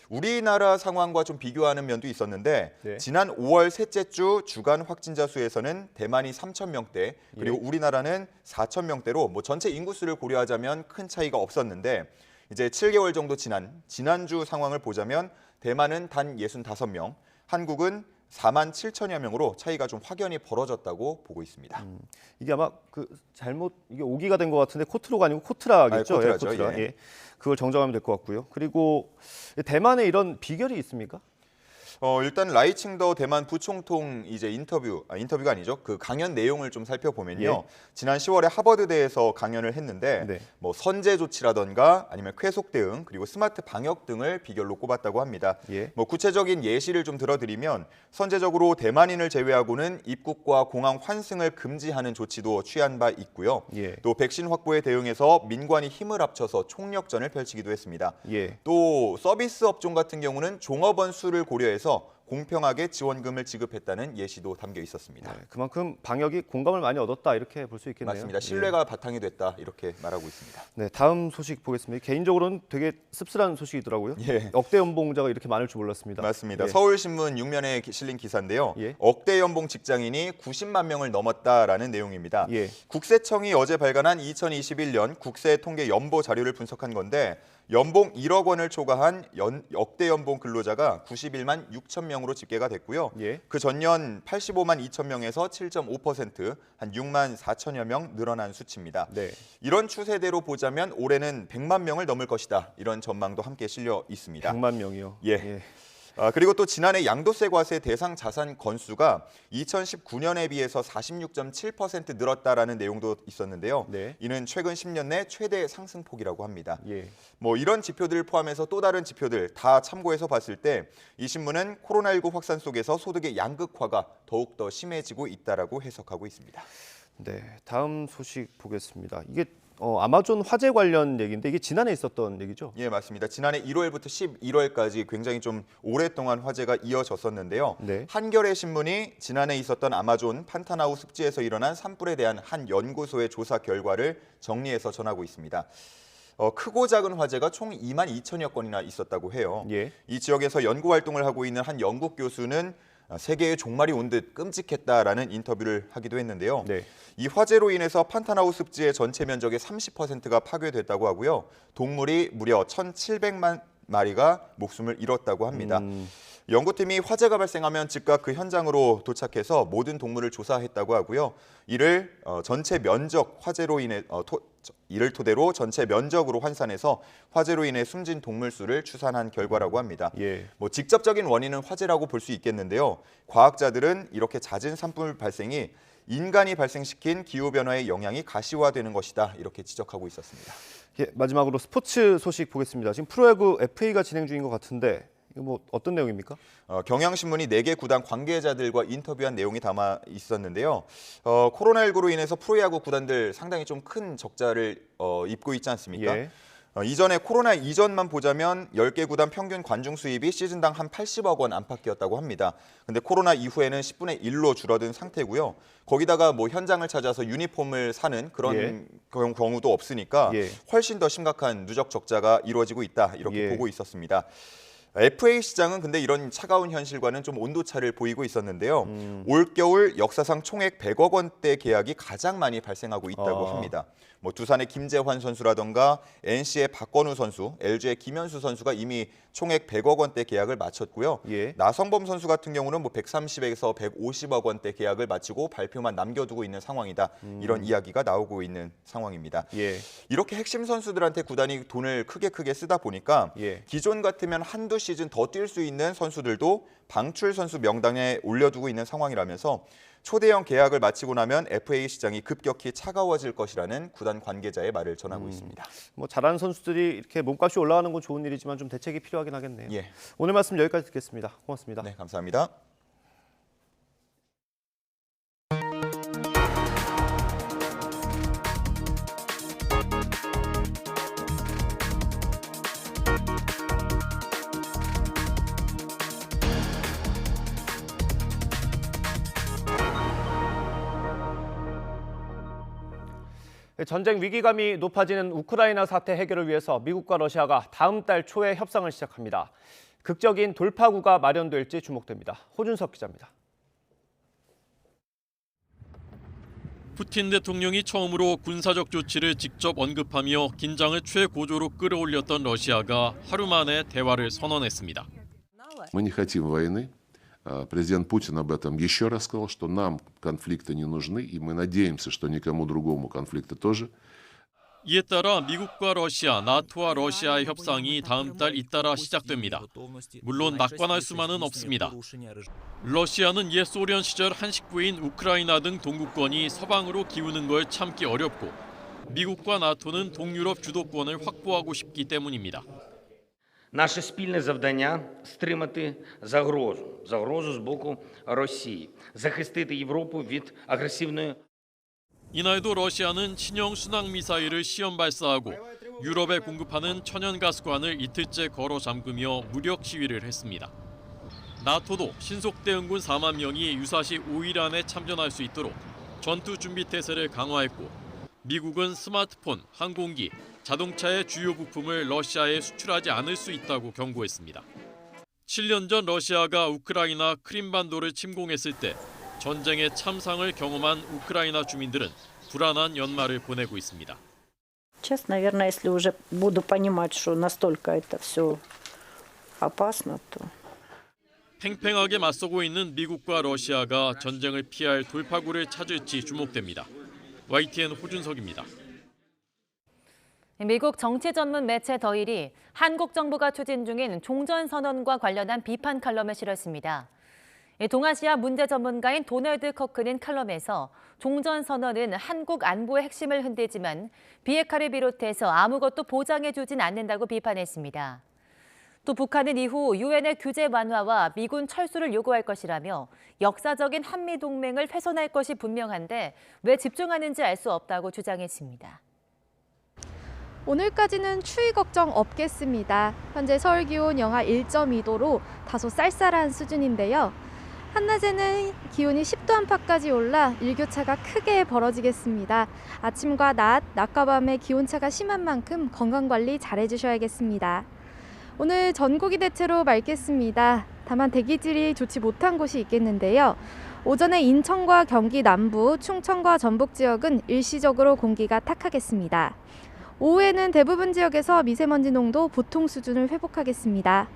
우리나라 상황과 좀 비교하는 면도 있었는데 지난 5월 셋째 주 주간 확진자 수에서는 대만이 3,000명대 그리고 우리나라는 4,000명대로 전체 인구수를 고려하자면 큰 차이가 없었는데 이제 7개월 정도 지난주 상황을 보자면 대만은 단 65명, 한국은 4만 7천여 명으로 차이가 좀 확연히 벌어졌다고 보고 있습니다. 이게 아마 이게 오기가 된 것 같은데 코트로가 아니고 코트라겠죠? 코트라죠. 코트라. 예. 예. 그걸 정정하면 될 것 같고요. 그리고 대만에 이런 비결이 있습니까? 일단 라이칭더 대만 부총통 이제 인터뷰가 아니죠. 그 강연 내용을 좀 살펴보면요. 예. 지난 10월에 하버드대에서 강연을 했는데 네. 뭐 선제 조치라던가 아니면 쾌속 대응 그리고 스마트 방역 등을 비결로 꼽았다고 합니다. 예. 뭐 구체적인 예시를 좀 들어드리면 선제적으로 대만인을 제외하고는 입국과 공항 환승을 금지하는 조치도 취한 바 있고요. 예. 또 백신 확보에 대응해서 민관이 힘을 합쳐서 총력전을 펼치기도 했습니다. 예. 또 서비스 업종 같은 경우는 종업원 수를 고려해서 공평하게 지원금을 지급했다는 예시도 담겨 있었습니다. 네, 그만큼 방역이 공감을 많이 얻었다 이렇게 볼 수 있겠네요. 맞습니다. 신뢰가 바탕이 됐다 이렇게 말하고 있습니다. 네, 다음 소식 보겠습니다. 개인적으로는 되게 씁쓸한 소식이더라고요. 예. 억대 연봉자가 이렇게 많을 줄 몰랐습니다. 맞습니다. 예. 서울신문 6면에 실린 기사인데요. 예. 억대 연봉 직장인이 90만 명을 넘었다라는 내용입니다. 예. 국세청이 어제 발간한 2021년 국세 통계 연보 자료를 분석한 건데 연봉 1억 원을 초과한 억대 연봉 근로자가 91만 6천 명으로 집계가 됐고요. 예. 그 전년 85만 2천 명에서 7.5% 한 6만 4천여 명 늘어난 수치입니다. 네. 이런 추세대로 보자면 올해는 100만 명을 넘을 것이다. 이런 전망도 함께 실려 있습니다. 100만 명이요. 예. 그리고 또 지난해 양도세 과세 대상 자산 건수가 2019년에 비해서 46.7% 늘었다라는 내용도 있었는데요. 네. 이는 최근 10년 내 최대 상승폭이라고 합니다. 예. 뭐 이런 지표들을 포함해서 또 다른 지표들 다 참고해서 봤을 때 이 신문은 코로나19 확산 속에서 소득의 양극화가 더욱 더 심해지고 있다라고 해석하고 있습니다. 네, 다음 소식 보겠습니다. 이게 아마존 화재 관련 얘기인데 이게 지난해 있었던 얘기죠? 예, 맞습니다. 지난해 1월부터 11월까지 굉장히 좀 오랫동안 화재가 이어졌었는데요. 네. 한겨레 신문이 지난해 있었던 아마존 판타나우 습지에서 일어난 산불에 대한 한 연구소의 조사 결과를 정리해서 전하고 있습니다. 크고 작은 화재가 총 2만 2천여 건이나 있었다고 해요. 예. 이 지역에서 연구 활동을 하고 있는 한 영국 교수는 세계의 종말이 온 듯 끔찍했다라는 인터뷰를 하기도 했는데요. 네. 이 화재로 인해서 판타나우 습지의 전체 면적의 30%가 파괴됐다고 하고요. 동물이 무려 1,700만 마리가 목숨을 잃었다고 합니다. 연구팀이 화재가 발생하면 즉각 그 현장으로 도착해서 모든 동물을 조사했다고 하고요. 이를 전체 면적 화재로 인해 이를 토대로 전체 면적으로 환산해서 화재로 인해 숨진 동물 수를 추산한 결과라고 합니다. 예. 뭐 직접적인 원인은 화재라고 볼 수 있겠는데요. 과학자들은 이렇게 잦은 산불 발생이 인간이 발생시킨 기후 변화의 영향이 가시화되는 것이다 이렇게 지적하고 있었습니다. 예, 마지막으로 스포츠 소식 보겠습니다. 지금 프로야구 FA가 진행 중인 것 같은데 이거 뭐 어떤 내용입니까? 경향신문이 4개 구단 관계자들과 인터뷰한 내용이 담아 있었는데요. 코로나19로 인해서 프로야구 구단들 상당히 좀 큰 적자를 입고 있지 않습니까? 예. 이전에 코로나 이전만 보자면 10개 구단 평균 관중 수입이 시즌당 한 80억 원 안팎이었다고 합니다. 근데 코로나 이후에는 10분의 1로 줄어든 상태고요. 거기다가 뭐 현장을 찾아서 유니폼을 사는 그런 경우도 없으니까 훨씬 더 심각한 누적 적자가 이루어지고 있다 이렇게 보고 있었습니다. FA 시장은 근데 이런 차가운 현실과는 좀 온도차를 보이고 있었는데요. 올겨울 역사상 총액 100억 원대 계약이 가장 많이 발생하고 있다고 합니다. 뭐 두산의 김재환 선수라던가 NC의 박건우 선수, LG의 김현수 선수가 이미 총액 100억 원대 계약을 마쳤고요. 나성범 선수 같은 경우는 뭐 130에서 150억 원대 계약을 마치고 발표만 남겨두고 있는 상황이다. 이런 이야기가 나오고 있는 상황입니다. 이렇게 핵심 선수들한테 구단이 돈을 크게 쓰다 보니까 기존 같으면 한두 시즌 더 뛸 수 있는 선수들도 방출 선수 명단에 올려두고 있는 상황이라면서 초대형 계약을 마치고 나면 FA 시장이 급격히 차가워질 것이라는 구단 관계자의 말을 전하고 있습니다. 뭐 잘하는 선수들이 이렇게 몸값이 올라가는 건 좋은 일이지만 좀 대책이 필요하긴 하겠네요. 예. 오늘 말씀 여기까지 듣겠습니다. 고맙습니다. 네, 감사합니다. 전쟁 위기감이 높아지는 우크라이나 사태 해결을 위해서 미국과 러시아가 다음 달 초에 협상을 시작합니다. 극적인 돌파구가 마련될지 주목됩니다. 호준석 기자입니다. 푸틴 대통령이 처음으로 군사적 조치를 직접 언급하며 긴장을 최고조로 끌어올렸던 러시아가 하루 만에 대화를 선언했습니다. Мы не хотим войны. Президент Путин об этом еще раз сказал, что нам конфликты не нужны, и мы надеемся, что никому другому конфликты тоже. 이에 따라 미국과 러시아, 나토와 러시아의 협상이 다음 달 잇따라 시작됩니다. 물론 낙관할 수만은 없습니다. 러시아는 옛 소련 시절 한식부인 우크라이나 등 동구권이 서방으로 기우는 걸 참기 어렵고 미국과 나토는 동유럽 주도권을 확보하고 싶기 때문입니다. Наше спільне завдання – стримати загрозу з боку Росії, захистити Європу від агресивної. 이날도 러시아는 신형 순항 미사일을 시험 발사하고 유럽에 공급하는 천연가스관을 이틀째 걸어 잠그며 무력 시위를 했습니다. 나토도 신속대응군 4만 명이 유사시 5일 안에 참전할 수 있도록 전투 준비 태세를 강화했고 미국은 스마트폰, 항공기, 자동차의 주요 부품을 러시아에 수출하지 않을 수 있다고 경고했습니다. 7년 전 러시아가 우크라이나 크림반도를 침공했을 때 전쟁의 참상을 경험한 우크라이나 주민들은 불안한 연말을 보내고 있습니다. Честно, наверное, если уже буду понимать, что настолько это все опасно, то... 팽팽하게 맞서고 있는 미국과 러시아가 전쟁을 피할 돌파구를 찾을지 주목됩니다. YTN 호준석입니다. 미국 정치 전문 매체 더힐이 한국 정부가 추진 중인 종전선언과 관련한 비판 칼럼을 실었습니다. 동아시아 문제 전문가인 도널드 커크는 칼럼에서 종전선언은 한국 안보의 핵심을 흔들지만 비핵화를 비롯해서 아무것도 보장해주진 않는다고 비판했습니다. 또 북한은 이후 유엔의 규제 완화와 미군 철수를 요구할 것이라며 역사적인 한미동맹을 훼손할 것이 분명한데 왜 집중하는지 알 수 없다고 주장했습니다. 오늘까지는 추위 걱정 없겠습니다. 현재 서울 기온 영하 1.2도로 다소 쌀쌀한 수준인데요. 한낮에는 기온이 10도 안팎까지 올라 일교차가 크게 벌어지겠습니다. 아침과 낮과 밤의 기온차가 심한 만큼 건강관리 잘 해주셔야겠습니다. 오늘 전국이 대체로 맑겠습니다. 다만 대기질이 좋지 못한 곳이 있겠는데요. 오전에 인천과 경기 남부, 충청과 전북 지역은 일시적으로 공기가 탁하겠습니다. 오후에는 대부분 지역에서 미세먼지 농도 보통 수준을 회복하겠습니다.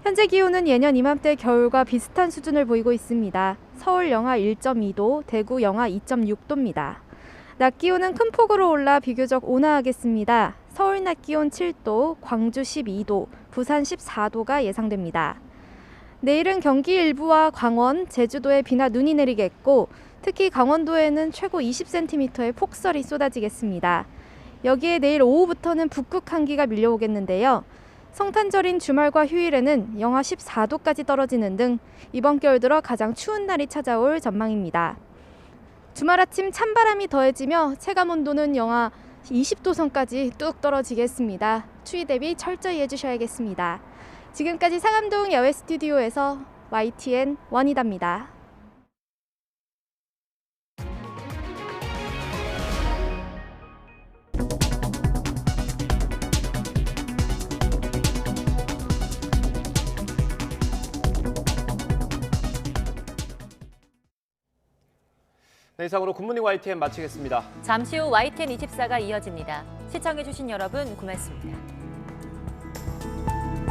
현재 기온은 예년 이맘때 겨울과 비슷한 수준을 보이고 있습니다. 서울 영하 1.2도, 대구 영하 2.6도입니다. 낮 기온은 큰 폭으로 올라 비교적 온화하겠습니다. 서울 낮 기온 7도, 광주 12도, 부산 14도가 예상됩니다. 내일은 경기 일부와 강원, 제주도에 비나 눈이 내리겠고 특히 강원도에는 최고 20cm의 폭설이 쏟아지겠습니다. 여기에 내일 오후부터는 북극 한기가 밀려오겠는데요. 성탄절인 주말과 휴일에는 영하 14도까지 떨어지는 등 이번 겨울 들어 가장 추운 날이 찾아올 전망입니다. 주말 아침 찬바람이 더해지며 체감온도는 영하 20도 선까지 뚝 떨어지겠습니다. 추위 대비 철저히 해주셔야겠습니다. 지금까지 상암동 야외 스튜디오에서 YTN 원희다입니다. 네, 이상으로 굿모닝 YTN 마치겠습니다. 잠시 후 YTN 24가 이어집니다. 시청해주신 여러분 고맙습니다.